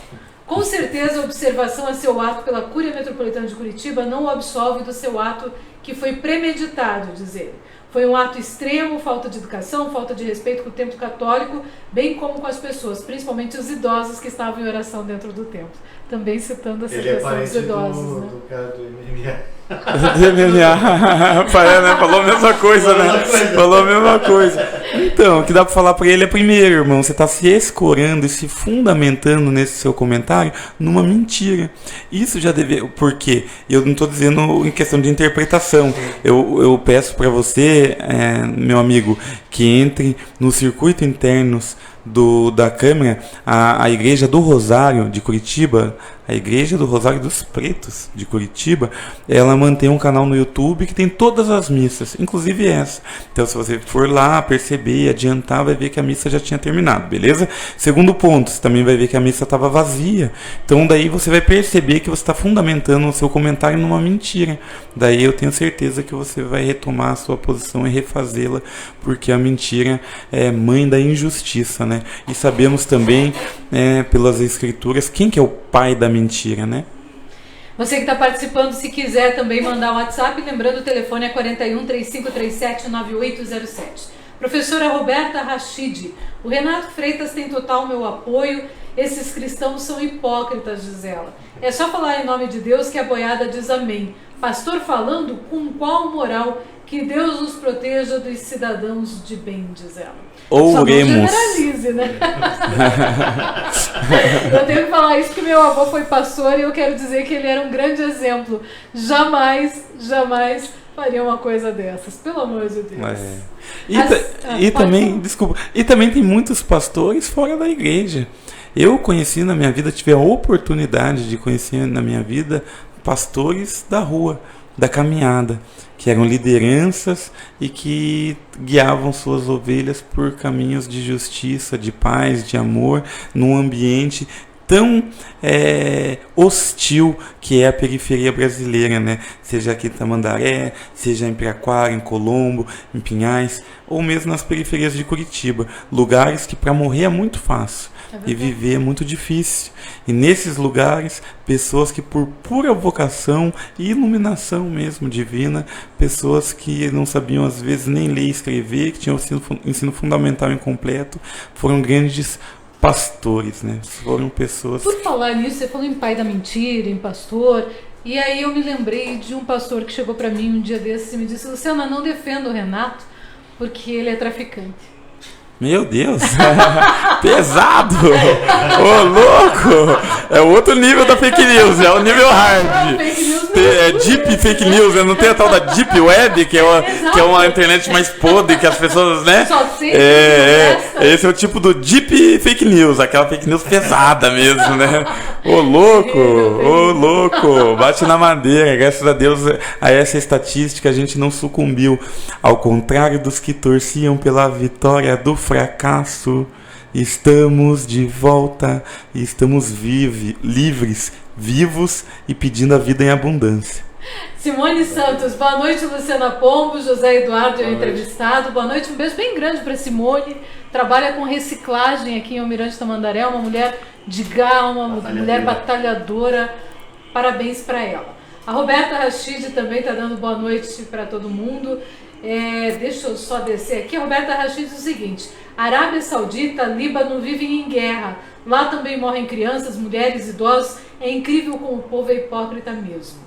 Com certeza, a observação a seu ato pela Cúria Metropolitana de Curitiba não o absolve do seu ato que foi premeditado, diz ele. Foi um ato extremo, falta de educação, falta de respeito com o templo católico, bem como com as pessoas, principalmente os idosos que estavam em oração dentro do templo. Também citando a situação dos idosos. Do cara do MMA. Falou a mesma coisa, né? Falou a mesma coisa. Então, o que dá pra falar pra ele é, primeiro, irmão, você tá se escorando e se fundamentando nesse seu comentário numa mentira. Isso já deve... Por quê? Eu não tô dizendo em questão de interpretação. Eu peço pra você, meu amigo, que entre no circuito internos da Câmara, a Igreja do Rosário de Curitiba, a Igreja do Rosário dos Pretos de Curitiba, ela mantém um canal no YouTube que tem todas as missas, inclusive essa. Então, se você for lá, perceber, adiantar, vai ver que a missa já tinha terminado, beleza? Segundo ponto, você também vai ver que a missa estava vazia. Então, daí você vai perceber que você está fundamentando o seu comentário numa mentira. Daí eu tenho certeza que você vai retomar a sua posição e refazê-la, porque a mentira é mãe da injustiça, né? E sabemos também, pelas escrituras, quem que é o pai da mentira, né? Você que está participando, se quiser também mandar um WhatsApp, lembrando o telefone é 41 3537 9807. Professora Roberta Rachid, o Renato Freitas tem total meu apoio, esses cristãos são hipócritas, diz ela. É só falar em nome de Deus que a boiada diz amém. Pastor falando com qual moral? Que Deus nos proteja dos cidadãos de bem, diz ela. Oremos. Só não generalize, né? Eu tenho que falar isso porque meu avô foi pastor e eu quero dizer que ele era um grande exemplo. Jamais faria uma coisa dessas, pelo amor de Deus. E também tem muitos pastores fora da igreja. Eu conheci na minha vida, tive a oportunidade de conhecer na minha vida pastores da rua, da caminhada, que eram lideranças e que guiavam suas ovelhas por caminhos de justiça, de paz, de amor, num ambiente tão hostil que é a periferia brasileira, né? Seja aqui em Tamandaré, seja em Piraquara, em Colombo, em Pinhais, ou mesmo nas periferias de Curitiba, lugares que para morrer é muito fácil e viver é muito difícil. E nesses lugares, pessoas que por pura vocação e iluminação mesmo divina, pessoas que não sabiam às vezes nem ler e escrever, que tinham ensino fundamental incompleto, foram grandes pastores, né? Foram pessoas... Por falar nisso, você falou em pai da mentira, em pastor, e aí eu me lembrei de um pastor que chegou para mim um dia desses e me disse: Luciana, não defenda o Renato porque ele é traficante. Meu Deus, pesado, ô louco, é outro nível da fake news, é o nível hard, é deep fake news, não tem a tal da deep web, que é uma internet mais podre, que as pessoas, né, esse é o tipo do deep fake news, aquela fake news pesada mesmo, né, ô louco, bate na madeira, graças a Deus a essa estatística a gente não sucumbiu, ao contrário dos que torciam pela vitória do fracasso, estamos de volta e estamos livres, vivos e pedindo a vida em abundância. Simone Santos, boa noite. Luciana Pombo, José Eduardo é o entrevistado. Boa noite, um beijo bem grande para Simone. Trabalha com reciclagem aqui em Almirante Tamandaré, uma mulher de garra, uma mulher batalhadora. Parabéns para ela. A Roberta Rachid também está dando boa noite para todo mundo. Deixa eu só descer aqui. A Roberta Rachid diz o seguinte: Arábia Saudita, Líbano vivem em guerra. Lá também morrem crianças, mulheres, idosos. É incrível como o povo é hipócrita mesmo.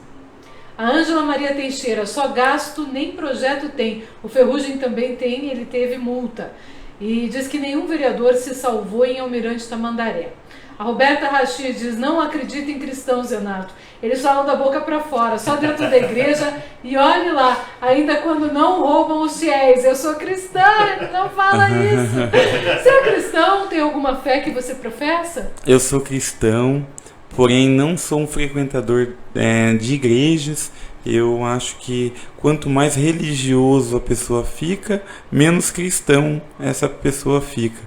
A Ângela Maria Teixeira: só gasto, nem projeto tem. O Ferrugem também tem, ele teve multa. E diz que nenhum vereador se salvou em Almirante Tamandaré. A Roberta Rachid diz: não acredita em cristãos, Renato. Eles falam da boca para fora, só dentro da igreja. E olhe lá, ainda quando não roubam os fiéis. Eu sou cristã, não fala isso. Você é cristão? Tem alguma fé que você professa? Eu sou cristão, porém não sou um frequentador de igrejas. Eu acho que quanto mais religioso a pessoa fica, menos cristão essa pessoa fica.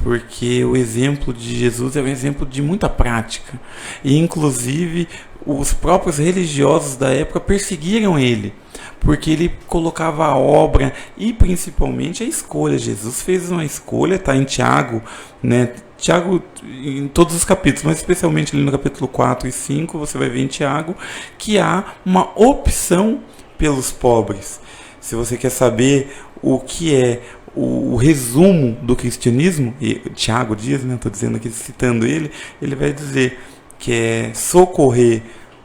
Porque o exemplo de Jesus é um exemplo de muita prática. E, inclusive, os próprios religiosos da época perseguiram ele, porque ele colocava a obra e, principalmente, a escolha. Jesus fez uma escolha, está em Tiago, né? Tiago, em todos os capítulos, mas especialmente ali no capítulo 4 e 5, você vai ver em Tiago que há uma opção pelos pobres. Se você quer saber o que é o resumo do cristianismo, e Tiago diz, né, estou dizendo aqui, citando ele vai dizer que é socorrer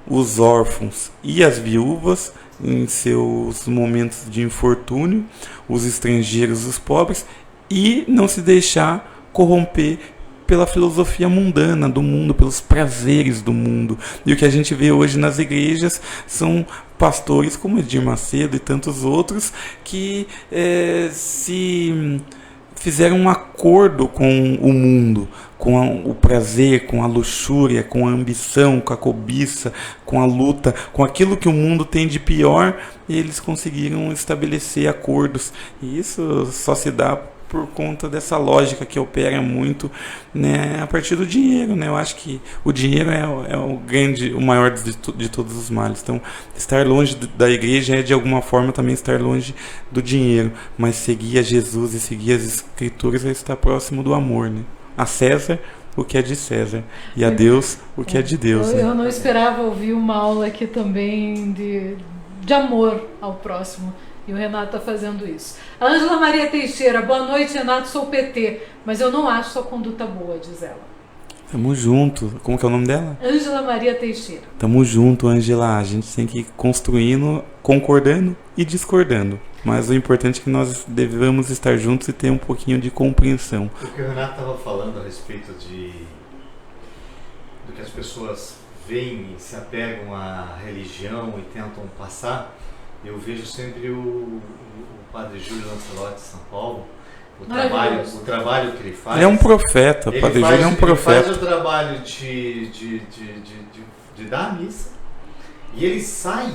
os órfãos e as viúvas em seus momentos de infortúnio, os estrangeiros, os pobres, e não se deixar corromper pela filosofia mundana do mundo, pelos prazeres do mundo. E o que a gente vê hoje nas igrejas são pastores como Edir Macedo e tantos outros que se fizeram um acordo com o mundo, com o prazer, com a luxúria, com a ambição, com a cobiça, com a luta, com aquilo que o mundo tem de pior, e eles conseguiram estabelecer acordos. E isso só se dá por conta dessa lógica que opera muito, né, a partir do dinheiro, né? Eu acho que o dinheiro é o maior de todos os males. Então, estar longe da igreja é de alguma forma também estar longe do dinheiro, mas seguir a Jesus e seguir as Escrituras é estar próximo do amor, né? A César o que é de César e a Deus o que é de Deus. Eu não esperava ouvir uma aula aqui também de amor ao próximo. E o Renato está fazendo isso. A Ângela Maria Teixeira: boa noite, Renato, sou PT, mas eu não acho sua conduta boa, diz ela. Tamo junto. Como que é o nome dela? Ângela Maria Teixeira. Tamo junto, Ângela. A gente tem que ir construindo, concordando e discordando. Mas o importante é que nós devemos estar juntos e ter um pouquinho de compreensão. O que o Renato estava falando a respeito do que as pessoas veem e se apegam à religião e tentam passar, eu vejo sempre o padre Júlio Lancelotti de São Paulo, o trabalho que ele faz. Ele é um profeta, o padre Júlio é um profeta. Ele faz o trabalho de dar a missa, e ele sai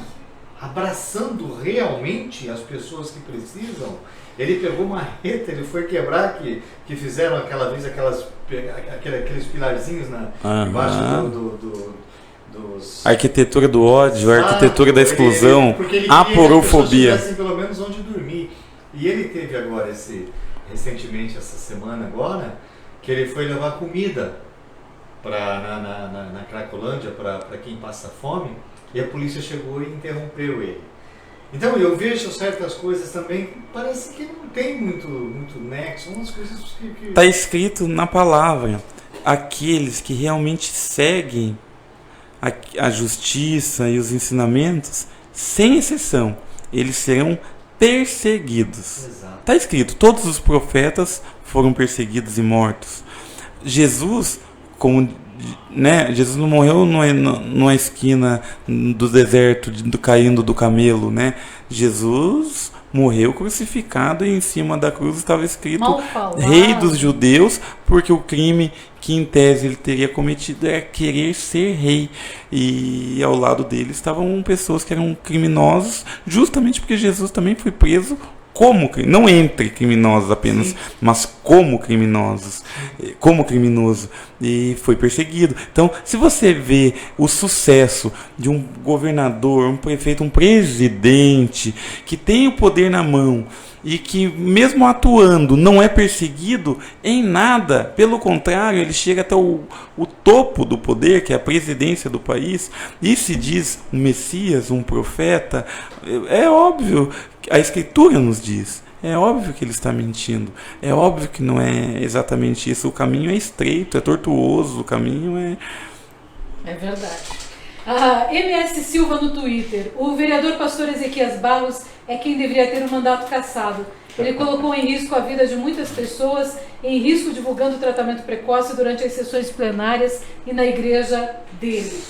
abraçando realmente as pessoas que precisam. Ele pegou marreta, ele foi quebrar, que fizeram aquela vez aqueles pilarzinhos embaixo dos... Arquitetura do ódio, arquitetura da exclusão, a porofobia. Assim, pelo menos onde dormir. E ele teve agora recentemente, essa semana agora, que ele foi levar comida na Cracolândia para quem passa fome, e a polícia chegou e interrompeu ele. Então eu vejo certas coisas também, parece que não tem muito nexo, umas coisas que... Está escrito na palavra, aqueles que realmente seguem a justiça e os ensinamentos, sem exceção, eles serão perseguidos. Está escrito, todos os profetas foram perseguidos e mortos. Jesus, Jesus não morreu numa esquina do deserto, caindo do camelo, né? Jesus morreu crucificado e em cima da cruz estava escrito Rei dos Judeus, porque o crime que em tese ele teria cometido era querer ser rei. E ao lado dele estavam pessoas que eram criminosos, justamente porque Jesus também foi preso não entre criminosos apenas, sim, mas como criminoso, e foi perseguido. Então, se você vê o sucesso de um governador, um prefeito, um presidente que tem o poder na mão e que mesmo atuando não é perseguido em nada, pelo contrário, ele chega até o topo do poder, que é a presidência do país, e se diz um Messias, um profeta, é óbvio, a Escritura nos diz, é óbvio que ele está mentindo, é óbvio que não é exatamente isso, o caminho é estreito, é tortuoso, o caminho é... É verdade. MS Silva no Twitter, o vereador pastor Ezequias Barros é quem deveria ter o mandato cassado. Ele colocou em risco a vida de muitas pessoas, em risco divulgando o tratamento precoce durante as sessões plenárias e na igreja dele.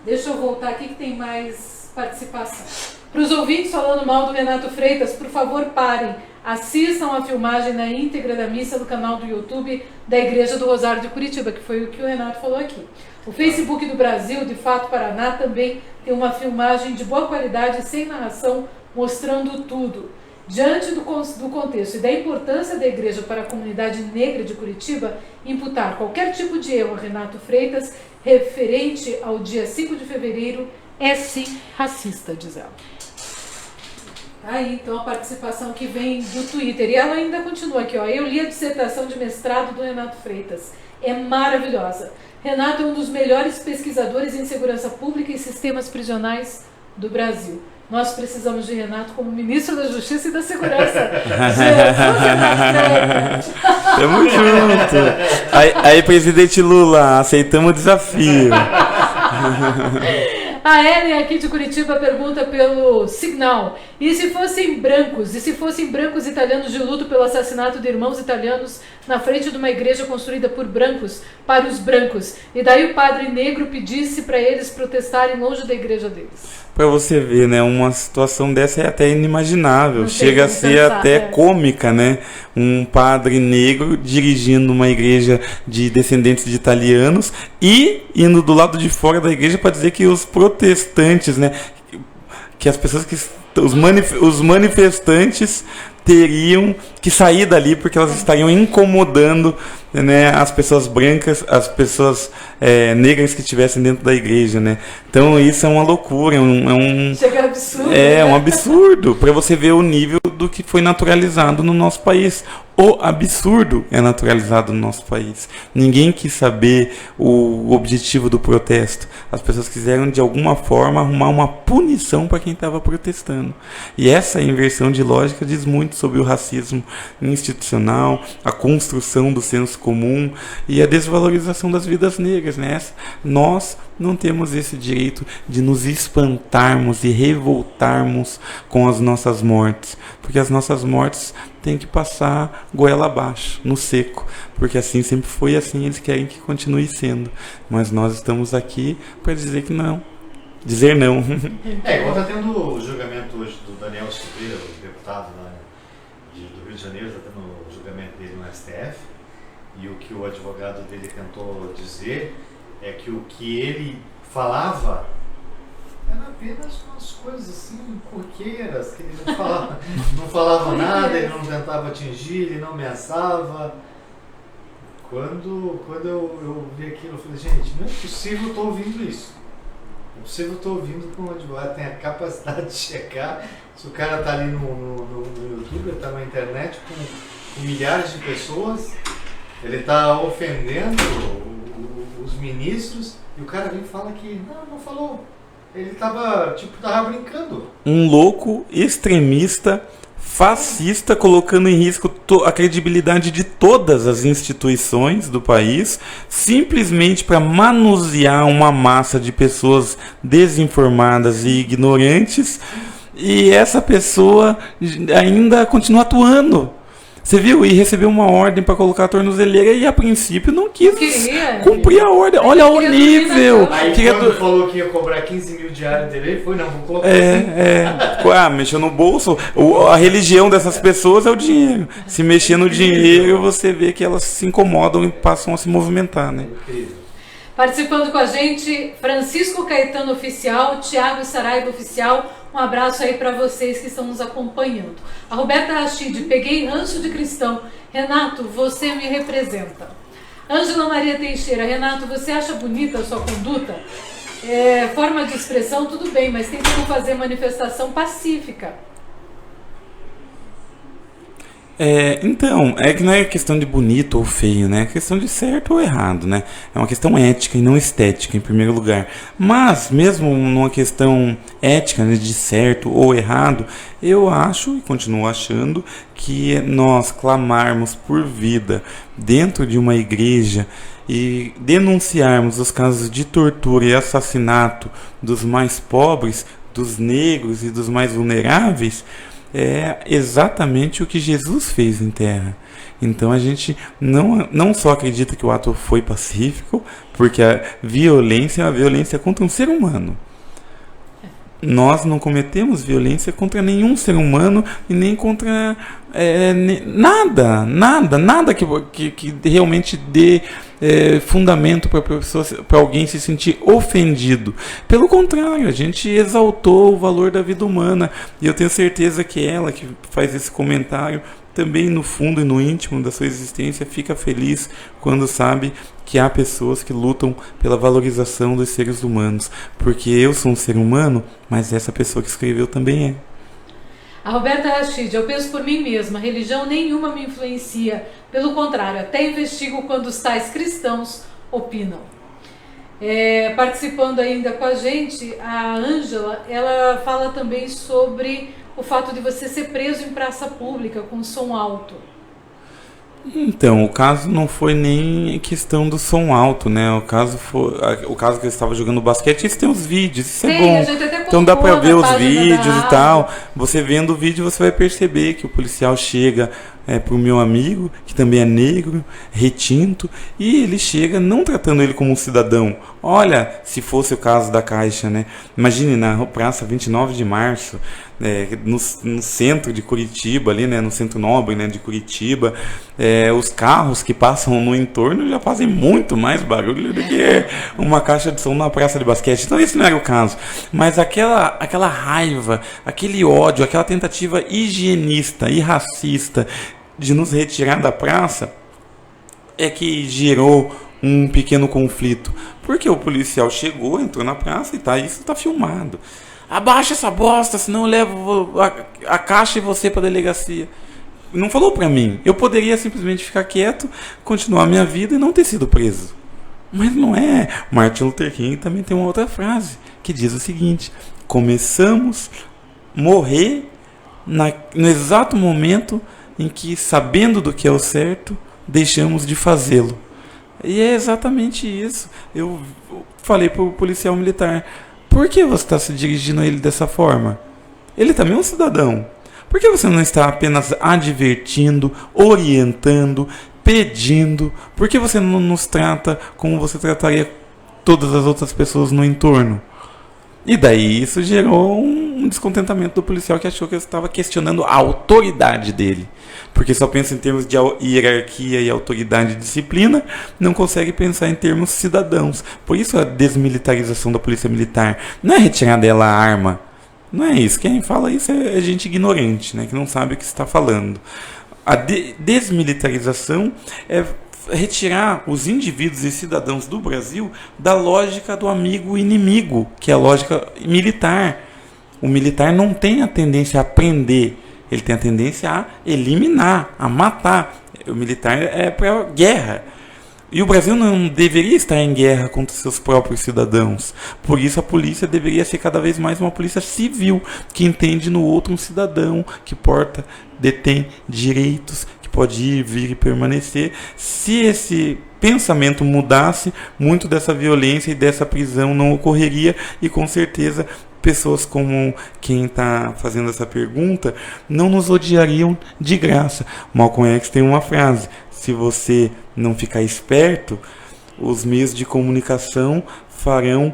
Deixa eu voltar aqui que tem mais participação. Para os ouvintes falando mal do Renato Freitas, por favor parem, assistam a filmagem na íntegra da missa do canal do YouTube da Igreja do Rosário de Curitiba, que foi o que o Renato falou aqui. O Facebook do Brasil, de Fato Paraná, também tem uma filmagem de boa qualidade, sem narração, mostrando tudo. Diante do contexto e da importância da igreja para a comunidade negra de Curitiba, imputar qualquer tipo de erro a Renato Freitas, referente ao dia 5 de fevereiro, é sim racista, diz ela. Aí, então, a participação que vem do Twitter. E ela ainda continua aqui, ó. Eu li a dissertação de mestrado do Renato Freitas. É maravilhosa. Renato é um dos melhores pesquisadores em segurança pública e sistemas prisionais do Brasil. Nós precisamos de Renato como ministro da Justiça e da Segurança. Tamo junto. Aí, presidente Lula, aceitamos o desafio. A Ellen aqui de Curitiba pergunta pelo Signal. E se fossem brancos italianos de luto pelo assassinato de irmãos italianos na frente de uma igreja construída por brancos, para os brancos, e daí o padre negro pedisse para eles protestarem longe da igreja deles? Para você ver, né, uma situação dessa é até inimaginável, chega a ser até cômica, né? Um padre negro dirigindo uma igreja de descendentes de italianos e indo do lado de fora da igreja para dizer que os protestantes, né, que as pessoas que os manifestantes teriam que sair dali porque elas estariam incomodando, né, as pessoas brancas, as pessoas negras que estivessem dentro da igreja, né? Então isso é uma loucura, chega absurdo, um absurdo para você ver o nível do que foi naturalizado no nosso país. O absurdo é naturalizado no nosso país. Ninguém quis saber o objetivo do protesto. As pessoas quiseram, de alguma forma, arrumar uma punição para quem estava protestando. E essa inversão de lógica diz muito sobre o racismo institucional, a construção do senso comum e a desvalorização das vidas negras, né? Nós não temos esse direito de nos espantarmos e revoltarmos com as nossas mortes, porque as nossas mortes têm que passar goela abaixo, no seco, porque assim sempre foi, assim eles querem que continue sendo, mas nós estamos aqui para dizer que não, dizer não. Igual está tendo o julgamento hoje do Daniel Silveira, o deputado lá do Rio de Janeiro, está tendo o julgamento dele no STF, e o que o advogado dele tentou dizer é que o que ele falava era apenas umas coisas assim, corriqueiras, que ele não falava nada, ele não tentava atingir, ele não ameaçava. Quando eu vi aquilo, eu falei, gente, não é possível eu estar ouvindo isso. Não é possível eu estar ouvindo que um advogado tem a capacidade de checar se o cara está ali no YouTube, ele está na internet com milhares de pessoas, ele está ofendendo os ministros e o cara vem e fala que não falou. Ele tava brincando. Um louco extremista, fascista, colocando em risco a credibilidade de todas as instituições do país, simplesmente para manusear uma massa de pessoas desinformadas e ignorantes E essa pessoa ainda continua atuando. Você viu? E recebeu uma ordem para colocar a tornozeleira e a princípio não quis cumprir a ordem. Olha o nível. Aí quando falou que ia cobrar 15 mil diários dele, ele foi, não, vou colocar mexeu no bolso. A religião dessas pessoas é o dinheiro. Se mexer no dinheiro, você vê que elas se incomodam e passam a se movimentar, né? Participando com a gente, Francisco Caetano Oficial, Thiago Saraiva Oficial, um abraço aí para vocês que estão nos acompanhando. A Roberta Rachid, peguei ranço de cristão. Renato, você me representa. Ângela Maria Teixeira, Renato, você acha bonita a sua conduta? Forma de expressão, tudo bem, mas tem como fazer manifestação pacífica. Então, é que não é questão de bonito ou feio, né? É questão de certo ou errado, né? É uma questão ética e não estética, em primeiro lugar. Mas, mesmo numa questão ética, né, de certo ou errado, eu acho e continuo achando que nós clamarmos por vida dentro de uma igreja e denunciarmos os casos de tortura e assassinato dos mais pobres, dos negros e dos mais vulneráveis, é exatamente o que Jesus fez em terra. Então a gente não só acredita que o ato foi pacífico, porque a violência é uma violência contra um ser humano. Nós não cometemos violência contra nenhum ser humano e nem contra nada que realmente dê fundamento para alguém se sentir ofendido. Pelo contrário, a gente exaltou o valor da vida humana e eu tenho certeza que ela que faz esse comentário também no fundo e no íntimo da sua existência fica feliz quando sabe que há pessoas que lutam pela valorização dos seres humanos, porque eu sou um ser humano, mas essa pessoa que escreveu também é. A Roberta Rachid, eu penso por mim mesma, religião nenhuma me influencia, pelo contrário, até investigo quando os tais cristãos opinam. Participando ainda com a gente, a Ângela, ela fala também sobre o fato de você ser preso em praça pública com som alto. Então, o caso não foi nem questão do som alto, né? O caso que eu estava jogando basquete, isso tem os vídeos, isso é bom. Então dá pra ver os vídeos e tal. Você vendo o vídeo, você vai perceber que o policial chega pro meu amigo, que também é negro, retinto, e ele chega não tratando ele como um cidadão. Olha, se fosse o caso da Caixa, né? Imagine na Praça 29 de Março, no centro de Curitiba, ali, né? No centro nobre, né? De Curitiba, os carros que passam no entorno já fazem muito mais barulho do que uma caixa de som na praça de basquete. Então esse não era o caso. Mas aquela raiva, aquele ódio, aquela tentativa higienista e racista de nos retirar da praça é que gerou um pequeno conflito. Porque o policial chegou, entrou na praça e isso está filmado. Abaixa essa bosta, senão eu levo a caixa e você para a delegacia. Não falou para mim. Eu poderia simplesmente ficar quieto, continuar minha vida e não ter sido preso. Mas não é. Martin Luther King também tem uma outra frase que diz o seguinte: começamos a morrer no exato momento em que, sabendo do que é o certo, deixamos de fazê-lo. E é exatamente isso. Eu falei para o policial militar: por que você está se dirigindo a ele dessa forma? Ele também é um cidadão. Por que você não está apenas advertindo, orientando, pedindo? Por que você não nos trata como você trataria todas as outras pessoas no entorno? E daí isso gerou um descontentamento do policial, que achou que eu estava questionando a autoridade dele. Porque só pensa em termos de hierarquia e autoridade e disciplina, não consegue pensar em termos cidadãos. Por isso a desmilitarização da polícia militar não é retirar dela a arma. Não é isso. Quem fala isso é gente ignorante, né, que não sabe o que está falando. A desmilitarização é retirar os indivíduos e cidadãos do Brasil da lógica do amigo-inimigo, que é a lógica militar. O militar não tem a tendência a prender, ele tem a tendência a eliminar, a matar. O militar é para guerra. E o Brasil não deveria estar em guerra contra seus próprios cidadãos. Por isso a polícia deveria ser cada vez mais uma polícia civil, que entende no outro um cidadão, que detém direitos, que pode ir, vir e permanecer. Se esse pensamento mudasse, muito dessa violência e dessa prisão não ocorreria, e com certeza pessoas como quem está fazendo essa pergunta não nos odiariam de graça. Malcolm X tem uma frase: se você não ficar esperto, os meios de comunicação farão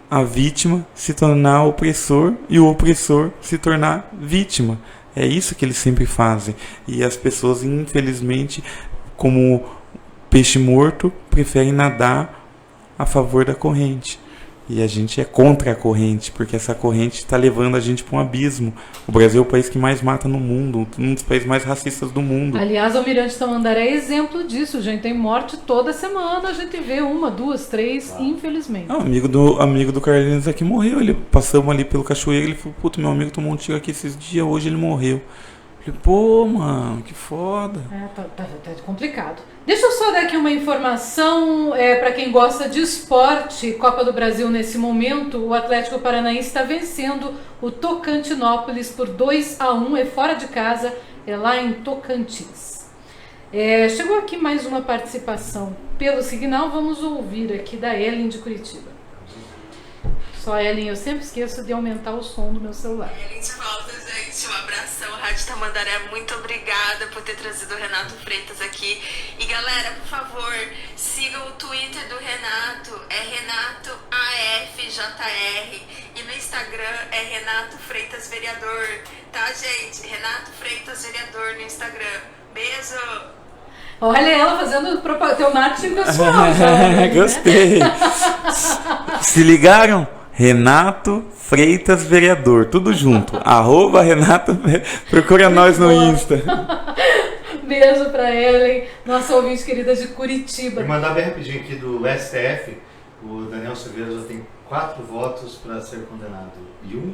a vítima se tornar opressor e o opressor se tornar vítima. É isso que eles sempre fazem. E as pessoas, infelizmente, como peixe morto, preferem nadar a favor da corrente. E a gente é contra a corrente, porque essa corrente está levando a gente para um abismo. O Brasil é o país que mais mata no mundo, um dos países mais racistas do mundo. Aliás, Almirante Tamandaré é exemplo disso, gente. Tem morte toda semana, a gente vê 1, 2, 3, infelizmente. O amigo do Carlinhos aqui morreu. Passamos ali pelo cachoeiro, ele falou: puto, meu amigo tomou um tiro aqui esses dias, hoje ele morreu. Falei: pô, mano, que foda. Tá complicado. Deixa eu só dar aqui uma informação para quem gosta de esporte. Copa do Brasil nesse momento, o Atlético Paranaense está vencendo o Tocantinópolis por 2-1, é fora de casa, é lá em Tocantins. Chegou aqui mais uma participação pelo Signal, vamos ouvir aqui da Ellen de Curitiba. Só Ellen, eu sempre esqueço de aumentar o som do meu celular. Ellen de volta, gente. Um abração, Rádio Tamandaré. Muito obrigada por ter trazido o Renato Freitas aqui. E galera, por favor, sigam o Twitter do Renato. É Renato AFJR. E no Instagram é Renato Freitas Vereador. Tá, gente? Renato Freitas Vereador no Instagram. Beijo! Olha ela fazendo teu marketing pessoal. Já, gostei. Se ligaram? Renato Freitas Vereador, tudo junto. @Renato, procura nós no Insta. Beijo pra Ellen, nossa ouvinte querida de Curitiba. Vou mandar bem rapidinho aqui do STF. O Daniel Silveira já tem 4 votos para ser condenado. E um,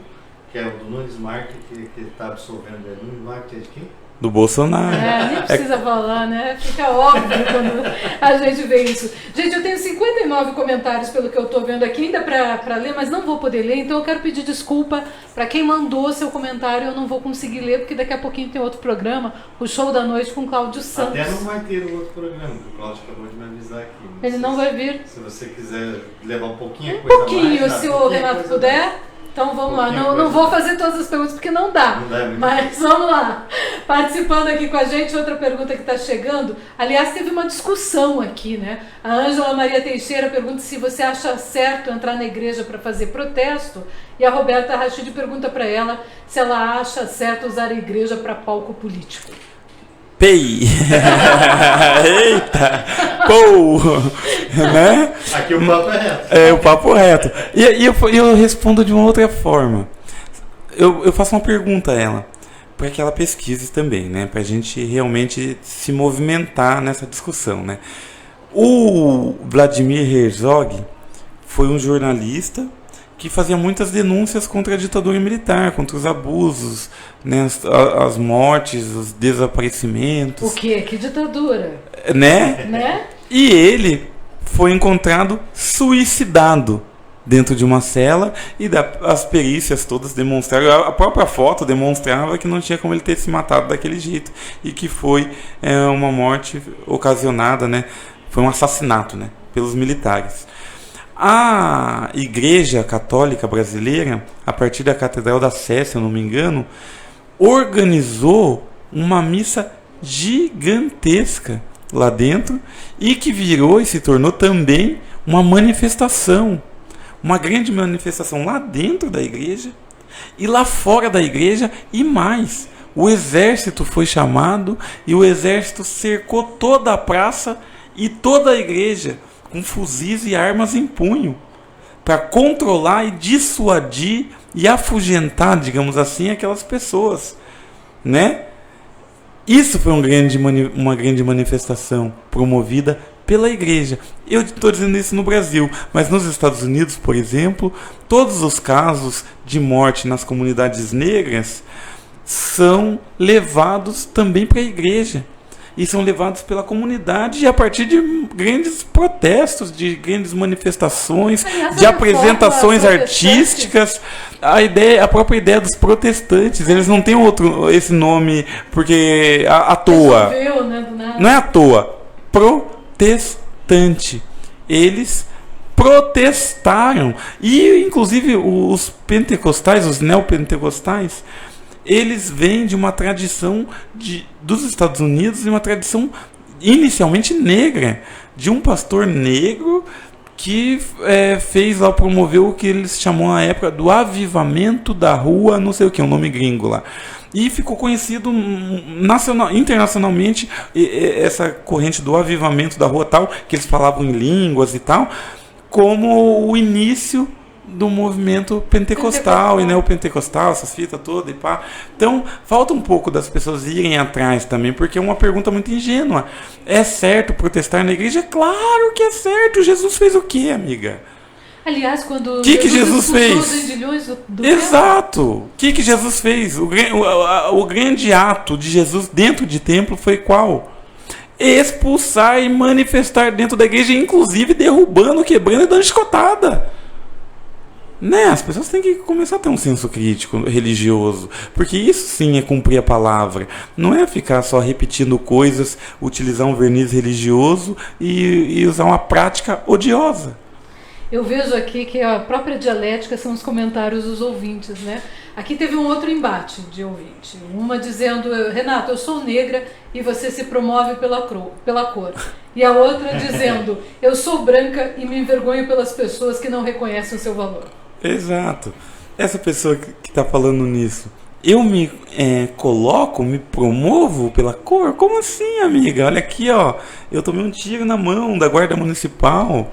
que é o do Nunes Marques, que está absolvendo. Nunes Marques é de quem? Do Bolsonaro. Nem precisa falar, né? Fica óbvio quando a gente vê isso. Gente, eu tenho 59 comentários pelo que eu tô vendo aqui, ainda para ler, mas não vou poder ler, então eu quero pedir desculpa para quem mandou seu comentário, eu não vou conseguir ler, porque daqui a pouquinho tem outro programa, o Show da Noite com Cláudio Santos. Até não vai ter outro programa, porque o Cláudio acabou de me avisar aqui. Ele não vai vir? Se você quiser levar um pouquinho, se o Renato puder. Então vamos lá, não vou fazer todas as perguntas porque não dá, mas vamos lá. Participando aqui com a gente, outra pergunta que está chegando. Aliás, teve uma discussão aqui, né? A Ângela Maria Teixeira pergunta se você acha certo entrar na igreja para fazer protesto, e a Roberta Rachid pergunta para ela se ela acha certo usar a igreja para palco político. PEI. Eita! Pô! Né? Aqui o papo é reto. O papo reto. E eu respondo de uma outra forma. Eu faço uma pergunta a ela, para que ela pesquise também, né? Para a gente realmente se movimentar nessa discussão, né? O Vladimir Herzog foi um jornalista que fazia muitas denúncias contra a ditadura militar, contra os abusos, né, as mortes, os desaparecimentos. O quê? Que ditadura? Né? E ele foi encontrado suicidado dentro de uma cela, e as perícias todas demonstraram, a própria foto demonstrava que não tinha como ele ter se matado daquele jeito, e que foi uma morte ocasionada, né, foi um assassinato, né, pelos militares. A Igreja Católica Brasileira, a partir da Catedral da Sé, se eu não me engano, organizou uma missa gigantesca lá dentro, e que virou e se tornou também uma manifestação, uma grande manifestação lá dentro da igreja e lá fora da igreja, e mais, o exército foi chamado e o exército cercou toda a praça e toda a igreja com fuzis e armas em punho, para controlar e dissuadir e afugentar, digamos assim, aquelas pessoas, né? Isso foi uma grande manifestação promovida pela igreja. Eu estou dizendo isso no Brasil, mas nos Estados Unidos, por exemplo, todos os casos de morte nas comunidades negras são levados também para a igreja. E são levados pela comunidade, e a partir de grandes protestos, de grandes manifestações, de apresentações artísticas. A própria ideia dos protestantes, eles não têm esse nome porque à toa. Não é à toa. Protestante. Eles protestaram. E, inclusive, os pentecostais, os neopentecostais, eles vêm de uma tradição dos Estados Unidos, de uma tradição inicialmente negra, de um pastor negro que fez lá, promoveu o que eles chamam na época do avivamento da rua, não sei o que, um nome gringo lá. E ficou conhecido internacionalmente essa corrente do avivamento da rua tal, que eles falavam em línguas e tal, como o início do movimento pentecostal e neopentecostal, essas fitas todas e pá. Então, falta um pouco das pessoas irem atrás também, porque é uma pergunta muito ingênua. É certo protestar na igreja? Claro que é certo. Jesus fez o quê, amiga? Aliás, quando que Jesus fez? Do Exato. O que Jesus fez? O grande ato de Jesus dentro de templo foi qual? Expulsar e manifestar dentro da igreja, inclusive derrubando, quebrando e dando chicotada. Né? As pessoas têm que começar a ter um senso crítico religioso, porque isso sim é cumprir a palavra. Não é ficar só repetindo coisas, utilizar um verniz religioso e usar uma prática odiosa. Eu vejo aqui que a própria dialética são os comentários dos ouvintes, né? Aqui teve um outro embate de ouvinte. Uma dizendo, Renato, eu sou negra e você se promove pela cor. E a outra dizendo, eu sou branca e me envergonho pelas pessoas que não reconhecem o seu valor. Exato. Essa pessoa que está falando nisso, eu me coloco, me promovo pela cor? Como assim, amiga? Olha aqui, ó, eu tomei um tiro na mão da guarda municipal.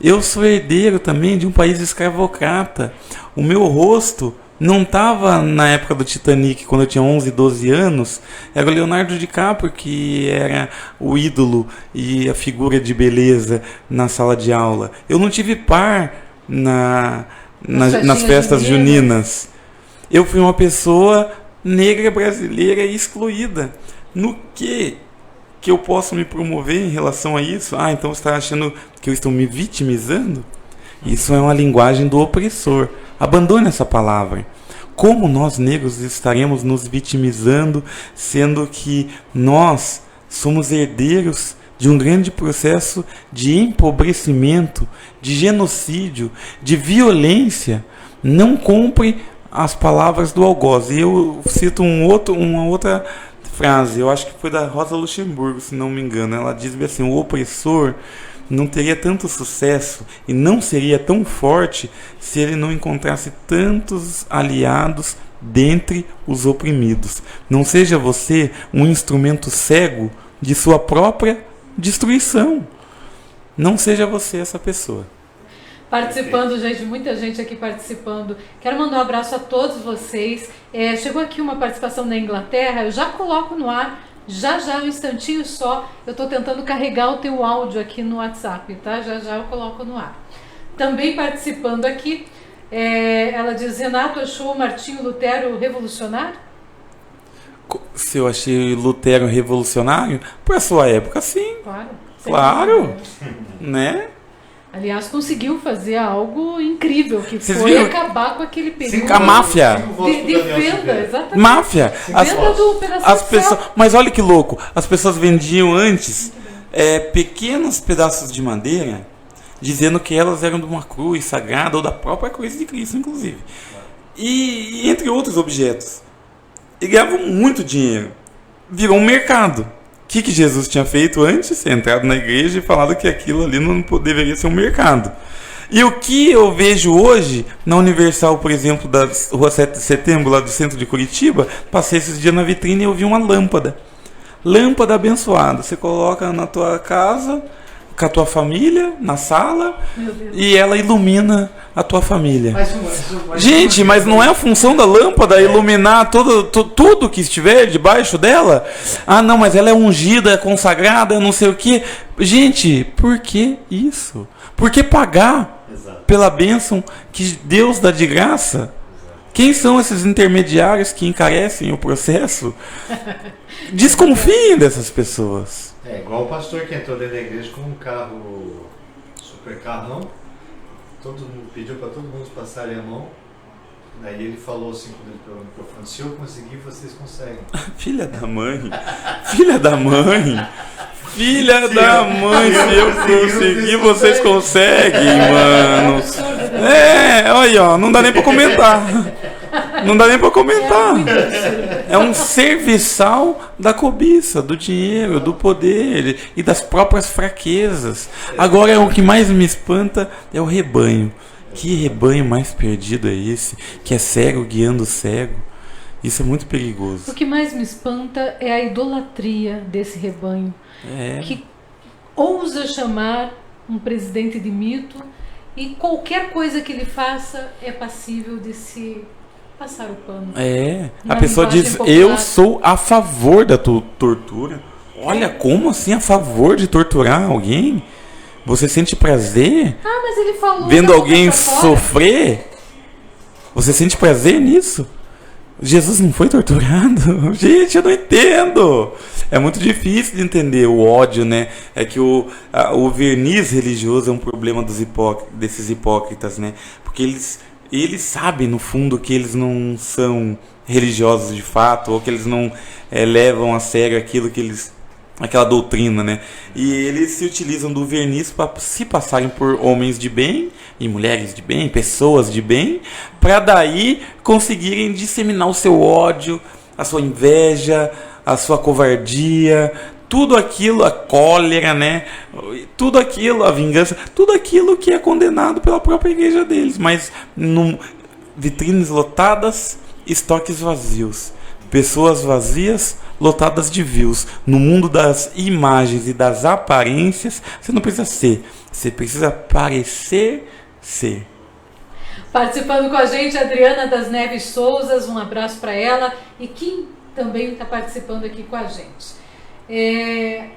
Eu sou herdeiro também de um país escravocrata. O meu rosto não estava na época do Titanic, quando eu tinha 11, 12 anos. Era o Leonardo DiCaprio que era o ídolo e a figura de beleza na sala de aula. Eu não tive par nas festas juninas. Eu fui uma pessoa negra brasileira excluída. No que eu posso me promover em relação a isso? Então você está achando que eu estou me vitimizando? Isso é uma linguagem do opressor. Abandone essa palavra. Como nós negros estaremos nos vitimizando, sendo que nós somos herdeiros de um grande processo de empobrecimento, de genocídio, de violência? Não compre as palavras do algoz. E eu cito uma outra frase, eu acho que foi da Rosa Luxemburgo, se não me engano. Ela diz assim: o opressor não teria tanto sucesso e não seria tão forte se ele não encontrasse tantos aliados dentre os oprimidos. Não seja você um instrumento cego de sua própria destruição. Não seja você essa pessoa. Participando, gente, muita gente aqui participando. Quero mandar um abraço a todos vocês. Chegou aqui uma participação da Inglaterra, eu já coloco no ar, já um instantinho só. Eu estou tentando carregar o teu áudio aqui no WhatsApp, tá? Já eu coloco no ar. Também participando aqui, ela diz, Renato, achou o Martinho Lutero revolucionário? Se eu achei Lutero revolucionário? Para sua época, sim. Claro. Né? Aliás, conseguiu fazer algo incrível, que foi acabar com aquele período. A máfia. De venda, exatamente. Máfia. Venda do pedaço de céu. Mas olha que louco. As pessoas vendiam antes pequenos pedaços de madeira, dizendo que elas eram de uma cruz sagrada, ou da própria cruz de Cristo, inclusive. E entre outros objetos. E ganhavam muito dinheiro. Virou um mercado. O que Jesus tinha feito antes? Entrado na igreja e falado que aquilo ali não deveria ser um mercado. E o que eu vejo hoje na Universal, por exemplo, da Rua 7 de Setembro, lá do centro de Curitiba, passei esses dias na vitrine e eu vi uma lâmpada. Lâmpada abençoada. Você coloca na tua casa, com a tua família, na sala, e ela ilumina a tua família. Gente, mas não é a função da lâmpada iluminar tudo que estiver debaixo dela? Não, mas ela é ungida, é consagrada, não sei o que. Gente, por que isso? Por que pagar pela bênção que Deus dá de graça? Quem são esses intermediários que encarecem o processo? Desconfiem dessas pessoas. Igual o pastor que entrou dentro da igreja com um carro, super carrão, pediu para todo mundo passarem a mão, daí ele falou assim quando ele pegou o microfone, se eu conseguir, vocês conseguem. Filha da mãe, filha da mãe. Filha da mãe, se eu conseguir, vocês conseguem, mano. Olha, ó, não dá nem pra comentar. Não dá nem pra comentar. É um serviçal da cobiça, do dinheiro, do poder e das próprias fraquezas. Agora, o que mais me espanta é o rebanho. Que rebanho mais perdido é esse? Que é cego guiando o cego. Isso é muito perigoso. O que mais me espanta é a idolatria desse rebanho. Que ousa chamar um presidente de mito e qualquer coisa que ele faça é passível de se passar o pano. A pessoa diz, popular. Eu sou a favor da tortura. Olha, como assim a favor de torturar alguém? Você sente prazer? Mas ele falou vendo alguém sofrer? Você sente prazer nisso? Jesus não foi torturado? Gente, eu não entendo. É muito difícil de entender o ódio, né? É que o verniz religioso é um problema desses hipócritas, né? Porque eles sabem, no fundo, que eles não são religiosos de fato, ou que eles não levam a sério aquela doutrina, né? E eles se utilizam do verniz para se passarem por homens de bem e mulheres de bem, pessoas de bem, para daí conseguirem disseminar o seu ódio, a sua inveja, a sua covardia, tudo aquilo, a cólera, né? Tudo aquilo, a vingança, tudo aquilo que é condenado pela própria igreja deles, mas vitrines lotadas, estoques vazios, pessoas vazias, lotadas de views. No mundo das imagens e das aparências, você não precisa ser, você precisa parecer ser. Participando com a gente, Adriana das Neves Souzas, um abraço para ela, e Kim também está participando aqui com a gente.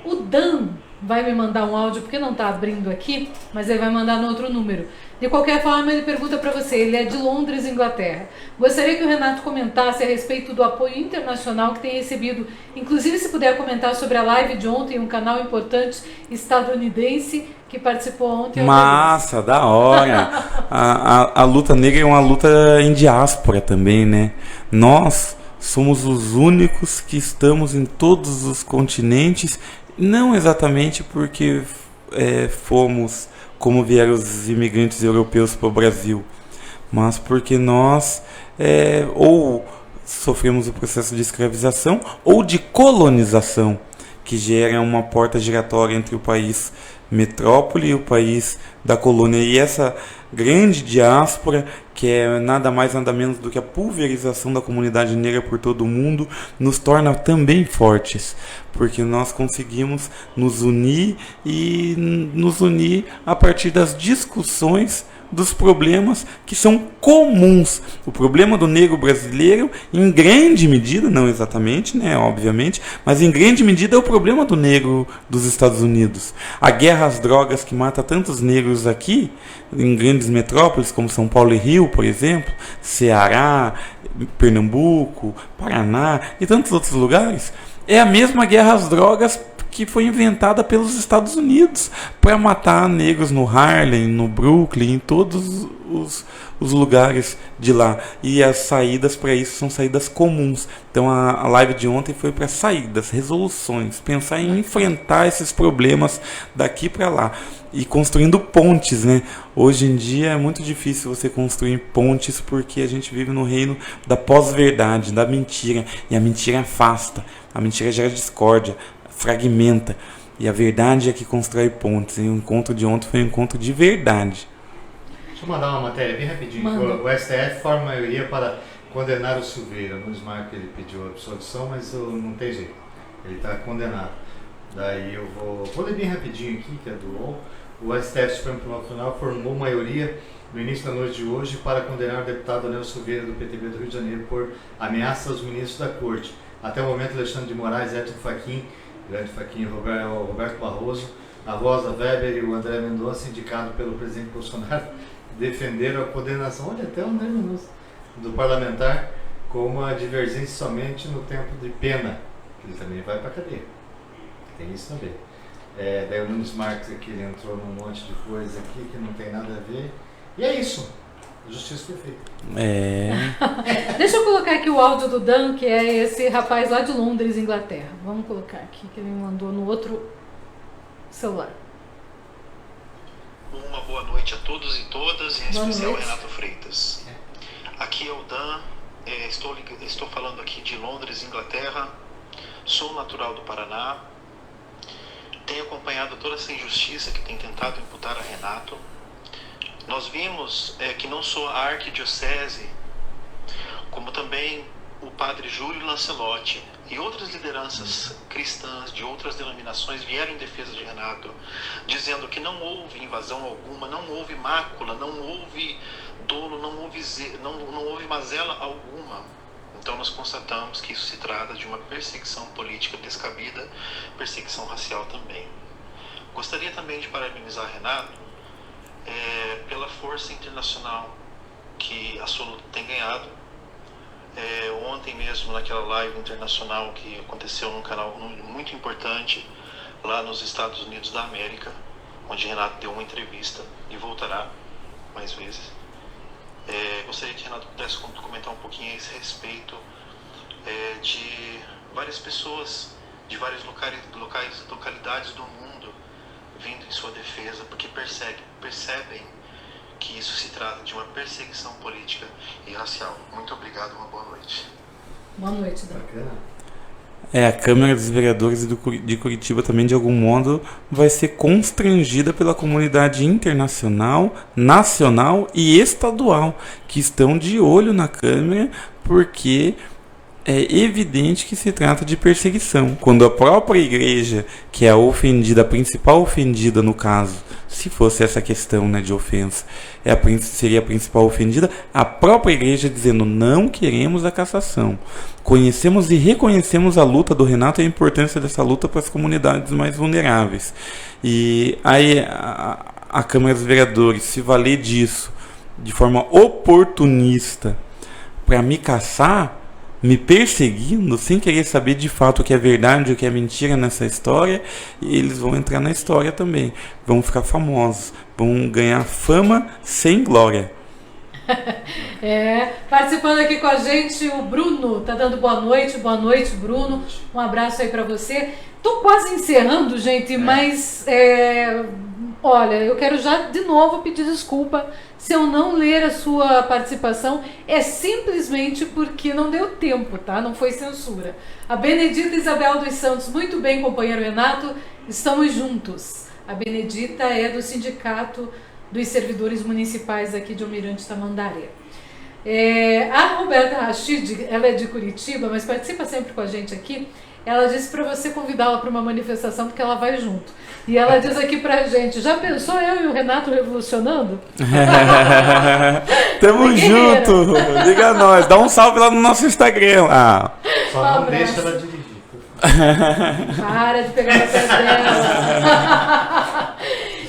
O Dan vai me mandar um áudio, porque não está abrindo aqui, mas ele vai mandar no outro número. De qualquer forma, ele pergunta para você, ele é de Londres, Inglaterra. Gostaria que o Renato comentasse a respeito do apoio internacional que tem recebido, inclusive se puder comentar sobre a live de ontem, um canal importante estadunidense que participou ontem. Massa, da hora. A luta negra é uma luta em diáspora também, né? Nós somos os únicos que estamos em todos os continentes, não exatamente porque fomos como vieram os imigrantes europeus para o Brasil, mas porque nós ou sofremos o processo de escravização ou de colonização, que gera uma porta giratória entre o país metrópole e o país da colônia. E essa grande diáspora, que é nada mais nada menos do que a pulverização da comunidade negra por todo o mundo, nos torna também fortes, porque nós conseguimos nos unir e nos unir a partir das discussões dos problemas que são comuns. O problema do negro brasileiro, em grande medida, não exatamente, né, obviamente, mas em grande medida é o problema do negro dos Estados Unidos. A guerra às drogas que mata tantos negros aqui, em grandes metrópoles como São Paulo e Rio, por exemplo, Ceará, Pernambuco, Paraná e tantos outros lugares, é a mesma guerra às drogas que foi inventada pelos Estados Unidos para matar negros no Harlem, no Brooklyn, em todos os lugares de lá. E as saídas para isso são saídas comuns. Então a live de ontem foi para saídas, resoluções, pensar em enfrentar esses problemas daqui para lá e construindo pontes, né? Hoje em dia é muito difícil você construir pontes porque a gente vive no reino da pós-verdade, da mentira, e a mentira afasta, a mentira gera discórdia, fragmenta, e a verdade é que constrói pontes. E o encontro de ontem foi um encontro de verdade. Deixa eu mandar uma matéria bem rapidinho. O STF forma maioria para condenar o Silveira. No desmarque ele pediu absolvição, mas não tem jeito, ele está condenado. Daí eu vou ler bem rapidinho aqui, que é do UOL. O STF Supremo Tribunal Federal formou maioria no início da noite de hoje para condenar o deputado Anel Silveira do PTB do Rio de Janeiro por ameaça aos ministros da Corte. Até o momento, Alexandre de Moraes, Edson Fachin, grande Fachin, Roberto Barroso, a Rosa Weber e o André Mendonça, indicado pelo presidente Bolsonaro, defenderam a condenação, olha, até o André Mendonça, do parlamentar, com uma divergência somente no tempo de pena, que ele também vai para a cadeia. Tem isso também. Daí o Nunes Marques aqui, ele entrou num monte de coisa aqui que não tem nada a ver. E é isso. A justiça foi feita. Deixa eu colocar aqui o áudio do Dan, que é esse rapaz lá de Londres, Inglaterra. Vamos colocar aqui, que ele me mandou no outro celular. Uma boa noite a todos e todas, em especial Renato Freitas. Aqui é o Dan, estou falando aqui de Londres, Inglaterra. Sou natural do Paraná. Tenho acompanhado toda essa injustiça que tem tentado imputar a Renato. Nós vimos que não só a arquidiocese, como também o padre Júlio Lancelotti e outras lideranças cristãs de outras denominações vieram em defesa de Renato, dizendo que não houve invasão alguma, não houve mácula, não houve dolo, não houve mazela alguma. Então nós constatamos que isso se trata de uma perseguição política descabida, perseguição racial também. Gostaria também de parabenizar Renato pela força internacional que a sua luta tem ganhado. Ontem mesmo, naquela live internacional que aconteceu num canal muito importante lá nos Estados Unidos da América, onde Renato deu uma entrevista e voltará mais vezes. Gostaria que Renato pudesse comentar um pouquinho a esse respeito de várias pessoas de várias localidades do mundo vindo em sua defesa, porque percebem que isso se trata de uma perseguição política e racial. Muito obrigado, uma boa noite. Boa noite, Dan. A Câmara dos Vereadores de Curitiba também, de algum modo, vai ser constrangida pela comunidade internacional, nacional e estadual, que estão de olho na Câmara, porque é evidente que se trata de perseguição. Quando a própria igreja, que é a ofendida, a principal ofendida no caso, se fosse essa questão, né, de ofensa, seria a principal ofendida, a própria igreja dizendo: não queremos a cassação. Conhecemos e reconhecemos a luta do Renato e a importância dessa luta para as comunidades mais vulneráveis. E aí a Câmara dos Vereadores se valer disso de forma oportunista para me caçar, me perseguindo, sem querer saber de fato o que é verdade e o que é mentira nessa história, e eles vão entrar na história também, vão ficar famosos, vão ganhar fama sem glória. Participando aqui com a gente o Bruno, tá dando boa noite Bruno, um abraço aí pra você. Tô quase encerrando, gente, mas olha, eu quero já de novo pedir desculpa se eu não ler a sua participação. É simplesmente porque não deu tempo, tá? Não foi censura. A Benedita Isabel dos Santos: muito bem, companheiro Renato, estamos juntos. A Benedita é do Sindicato dos Servidores Municipais aqui de Almirante Tamandaré. A Roberta Rachid, ela é de Curitiba, mas participa sempre com a gente aqui. Ela disse para você convidá-la para uma manifestação, porque ela vai junto. E ela diz aqui pra gente: já pensou eu e o Renato revolucionando? Tamo junto! Liga a nós, dá um salve lá no nosso Instagram. Só não deixa ela dirigir. Para de pegar na pé dela.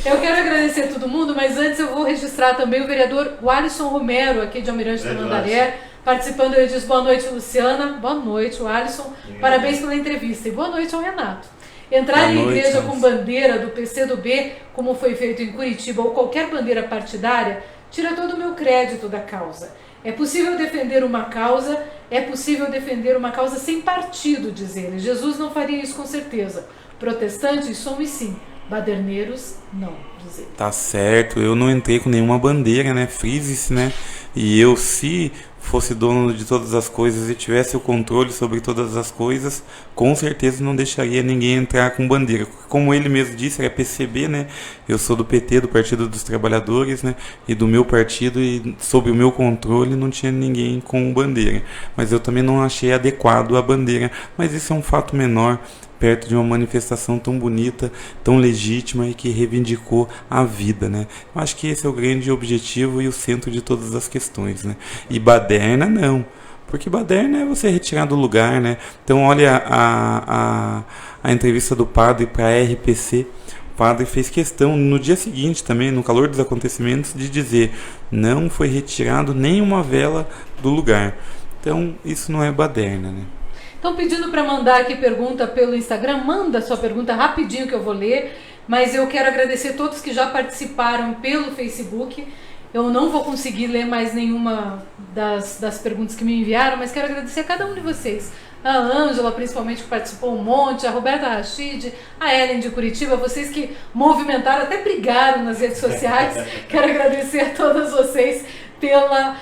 Eu quero agradecer a todo mundo, mas antes eu vou registrar também o vereador Alisson Romero, aqui de Almirante Tamandaré, participando. Ele diz: boa noite, Luciana. Boa noite, Alisson. Parabéns pela entrevista. E boa noite ao Renato. Entrar em igreja com bandeira do PCdoB, como foi feito em Curitiba, ou qualquer bandeira partidária, tira todo o meu crédito da causa. É possível defender uma causa sem partido, diz ele. Jesus não faria isso com certeza. Protestantes somos sim, baderneiros não, diz ele. Tá certo, eu não entrei com nenhuma bandeira, né? Frise-se, né? E eu, se fosse dono de todas as coisas e tivesse o controle sobre todas as coisas, com certeza não deixaria ninguém entrar com bandeira. Como ele mesmo disse, era PCB, né? Eu sou do PT, do Partido dos Trabalhadores, né? E do meu partido, e sob o meu controle não tinha ninguém com bandeira. Mas eu também não achei adequado a bandeira. Mas isso é um fato menor, perto de uma manifestação tão bonita, tão legítima e que reivindicou a vida, né? Eu acho que esse é o grande objetivo e o centro de todas as questões, né? E baderna não, porque baderna é você retirar do lugar, né? Então olha a entrevista do padre para a RPC. O padre fez questão no dia seguinte também, no calor dos acontecimentos, de dizer: não foi retirado nenhuma vela do lugar. Então isso não é baderna, né? Estão pedindo para mandar aqui pergunta pelo Instagram. Manda sua pergunta rapidinho que eu vou ler. Mas eu quero agradecer a todos que já participaram pelo Facebook. Eu não vou conseguir ler mais nenhuma das perguntas que me enviaram, mas quero agradecer a cada um de vocês. a Ângela, principalmente, que participou um monte, a Roberta Rachid, a Ellen de Curitiba, vocês que movimentaram, até brigaram nas redes sociais. Quero agradecer a todas vocês pela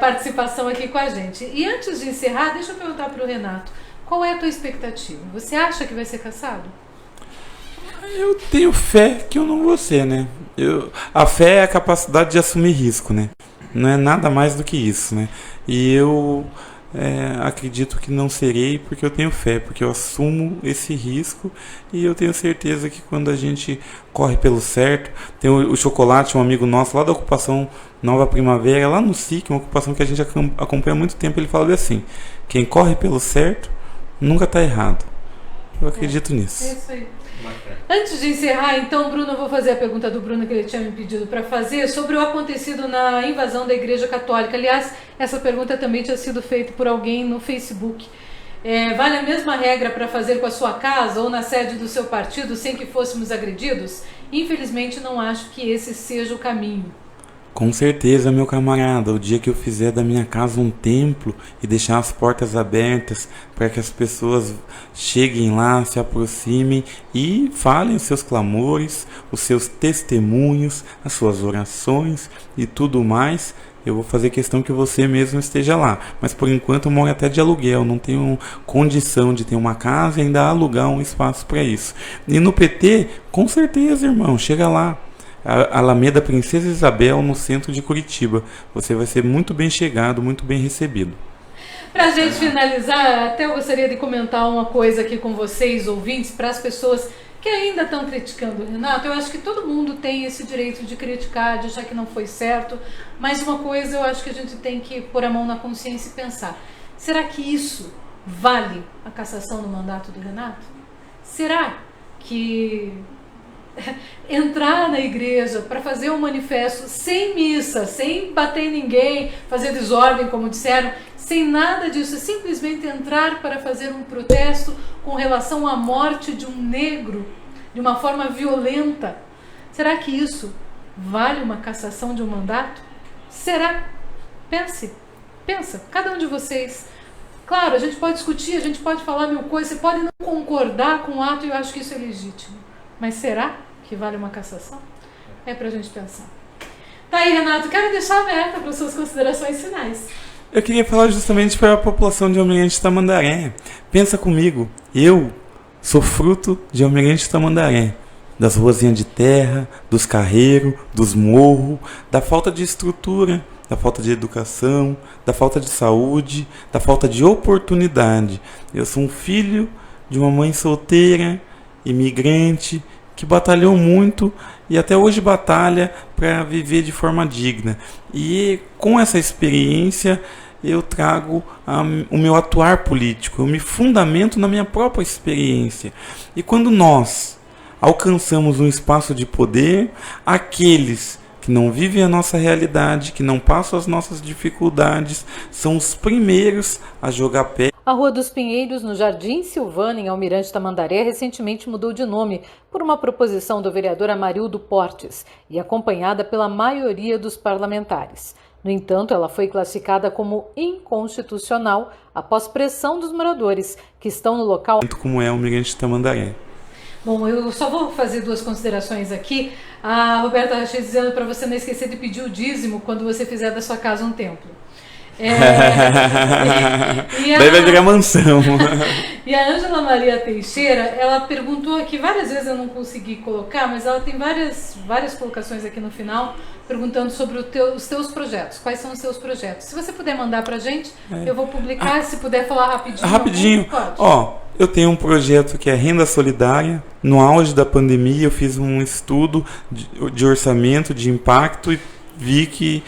participação aqui com a gente. E antes de encerrar, deixa eu perguntar para o Renato, qual é a tua expectativa? Você acha que vai ser cassado? Eu tenho fé que eu não vou ser, né? A fé é a capacidade de assumir risco, né? Não é nada mais do que isso, né? E eu acredito que não serei porque eu tenho fé, porque eu assumo esse risco e eu tenho certeza que quando a gente corre pelo certo, tem o Chocolate, um amigo nosso lá da ocupação Nova Primavera, lá no SIC, uma ocupação que a gente acompanha há muito tempo, ele fala assim, quem corre pelo certo nunca está errado. Eu acredito nisso. É isso aí. Antes de encerrar, então, Bruno, eu vou fazer a pergunta do Bruno que ele tinha me pedido para fazer sobre o acontecido na invasão da Igreja Católica. Aliás, essa pergunta também tinha sido feita por alguém no Facebook. Vale a mesma regra para fazer com a sua casa ou na sede do seu partido sem que fôssemos agredidos? Infelizmente, não acho que esse seja o caminho. Com certeza, meu camarada, o dia que eu fizer da minha casa um templo e deixar as portas abertas para que as pessoas cheguem lá, se aproximem e falem os seus clamores, os seus testemunhos, as suas orações e tudo mais, eu vou fazer questão que você mesmo esteja lá. Mas por enquanto eu moro até de aluguel, não tenho condição de ter uma casa e ainda alugar um espaço para isso. E no PT, com certeza, irmão, chega lá. A Alameda Princesa Isabel, no centro de Curitiba. Você vai ser muito bem chegado, muito bem recebido. Para a gente finalizar, até eu gostaria de comentar uma coisa aqui com vocês, ouvintes, para as pessoas que ainda estão criticando o Renato. Eu acho que todo mundo tem esse direito de criticar, de achar que não foi certo, mas uma coisa eu acho que a gente tem que pôr a mão na consciência e pensar, será que isso vale a cassação do mandato do Renato? Será que entrar na igreja para fazer um manifesto sem missa, sem bater em ninguém, fazer desordem, como disseram, sem nada disso, simplesmente entrar para fazer um protesto com relação à morte de um negro de uma forma violenta, será que isso vale uma cassação de um mandato? Será? Pensa, cada um de vocês. Claro, a gente pode discutir, a gente pode falar mil coisas, você pode não concordar com o ato e eu acho que isso é legítimo. Mas será que vale uma cassação? É pra gente pensar. Tá aí, Renato, quero deixar aberta para suas considerações finais. Eu queria falar justamente para a população de Almirante Tamandaré. Pensa comigo, eu sou fruto de Almirante Tamandaré, das ruazinhas de terra, dos carreiros, dos morros, da falta de estrutura, da falta de educação, da falta de saúde, da falta de oportunidade. Eu sou um filho de uma mãe solteira, imigrante, que batalhou muito e até hoje batalha para viver de forma digna. E com essa experiência eu trago o meu atuar político, eu me fundamento na minha própria experiência. E quando nós alcançamos um espaço de poder, aqueles que não vivem a nossa realidade, que não passam as nossas dificuldades, são os primeiros a jogar pé. A Rua dos Pinheiros, no Jardim Silvana, em Almirante Tamandaré, recentemente mudou de nome por uma proposição do vereador Amarildo Portes e acompanhada pela maioria dos parlamentares. No entanto, ela foi classificada como inconstitucional após pressão dos moradores que estão no local. Como é Almirante Tamandaré. Bom, eu só vou fazer duas considerações aqui. A Roberta Rachid dizendo para você não esquecer de pedir o dízimo quando você fizer da sua casa um templo. Daí vai virar mansão. E a Ângela Maria Teixeira, ela perguntou aqui, várias vezes eu não consegui colocar, mas ela tem várias colocações aqui no final, perguntando sobre os teus projetos. Quais são os seus projetos? Se você puder mandar pra gente, eu vou publicar. Se puder falar rapidinho. Rapidinho. Ó, eu tenho um projeto que é Renda Solidária. No auge da pandemia, eu fiz um estudo de orçamento, de impacto, e vi que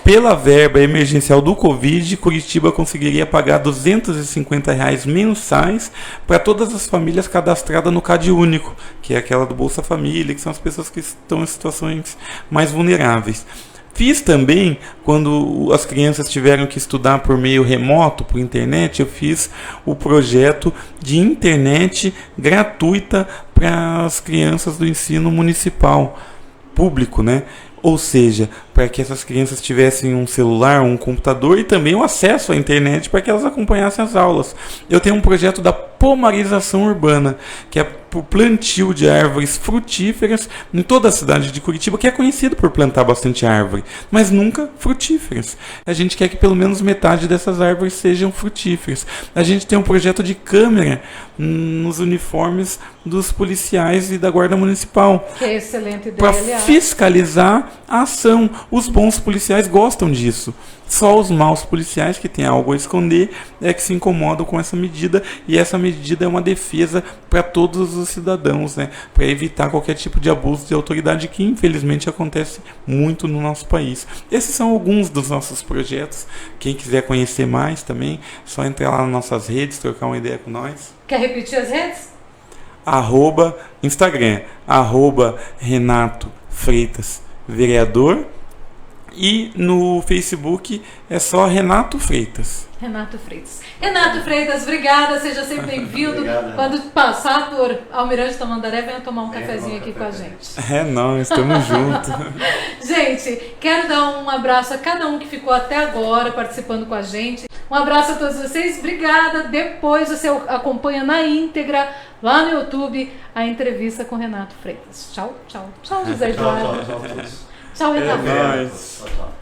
pela verba emergencial do Covid, Curitiba conseguiria pagar R$250 mensais para todas as famílias cadastradas no CAD Único, que é aquela do Bolsa Família, que são as pessoas que estão em situações mais vulneráveis. Fiz também, quando as crianças tiveram que estudar por meio remoto, por internet, eu fiz o projeto de internet gratuita para as crianças do ensino municipal, público, né? Ou seja, para que essas crianças tivessem um celular, um computador e também o acesso à internet para que elas acompanhassem as aulas. Eu tenho um projeto da pomarização urbana, que é o plantio de árvores frutíferas em toda a cidade de Curitiba, que é conhecido por plantar bastante árvore, mas nunca frutíferas. A gente quer que pelo menos metade dessas árvores sejam frutíferas. A gente tem um projeto de câmera nos uniformes dos policiais e da Guarda Municipal. Que é excelente ideia, para fiscalizar a ação. Os bons policiais gostam disso. Só os maus policiais, que têm algo a esconder, é que se incomodam com essa medida, e essa medida é uma defesa para todos os cidadãos, né? Para evitar qualquer tipo de abuso de autoridade que infelizmente acontece muito no nosso país. Esses são alguns dos nossos projetos. Quem quiser conhecer mais também, só entrar lá nas nossas redes, trocar uma ideia com nós. Quer repetir as redes? Instagram, @Renato Freitas Vereador. E no Facebook é só Renato Freitas. Renato Freitas, obrigada, seja sempre bem-vindo. Quando passar por Almirante Tamandaré, venha tomar um cafezinho aqui com a gente. É nóis, estamos juntos. Gente, quero dar um abraço a cada um que ficou até agora participando com a gente. Um abraço a todos vocês, obrigada. Depois você acompanha na íntegra, lá no YouTube, a entrevista com Renato Freitas. Tchau, José Eduardo. Tchau. Tchau, Renato. É nóis. Tchau.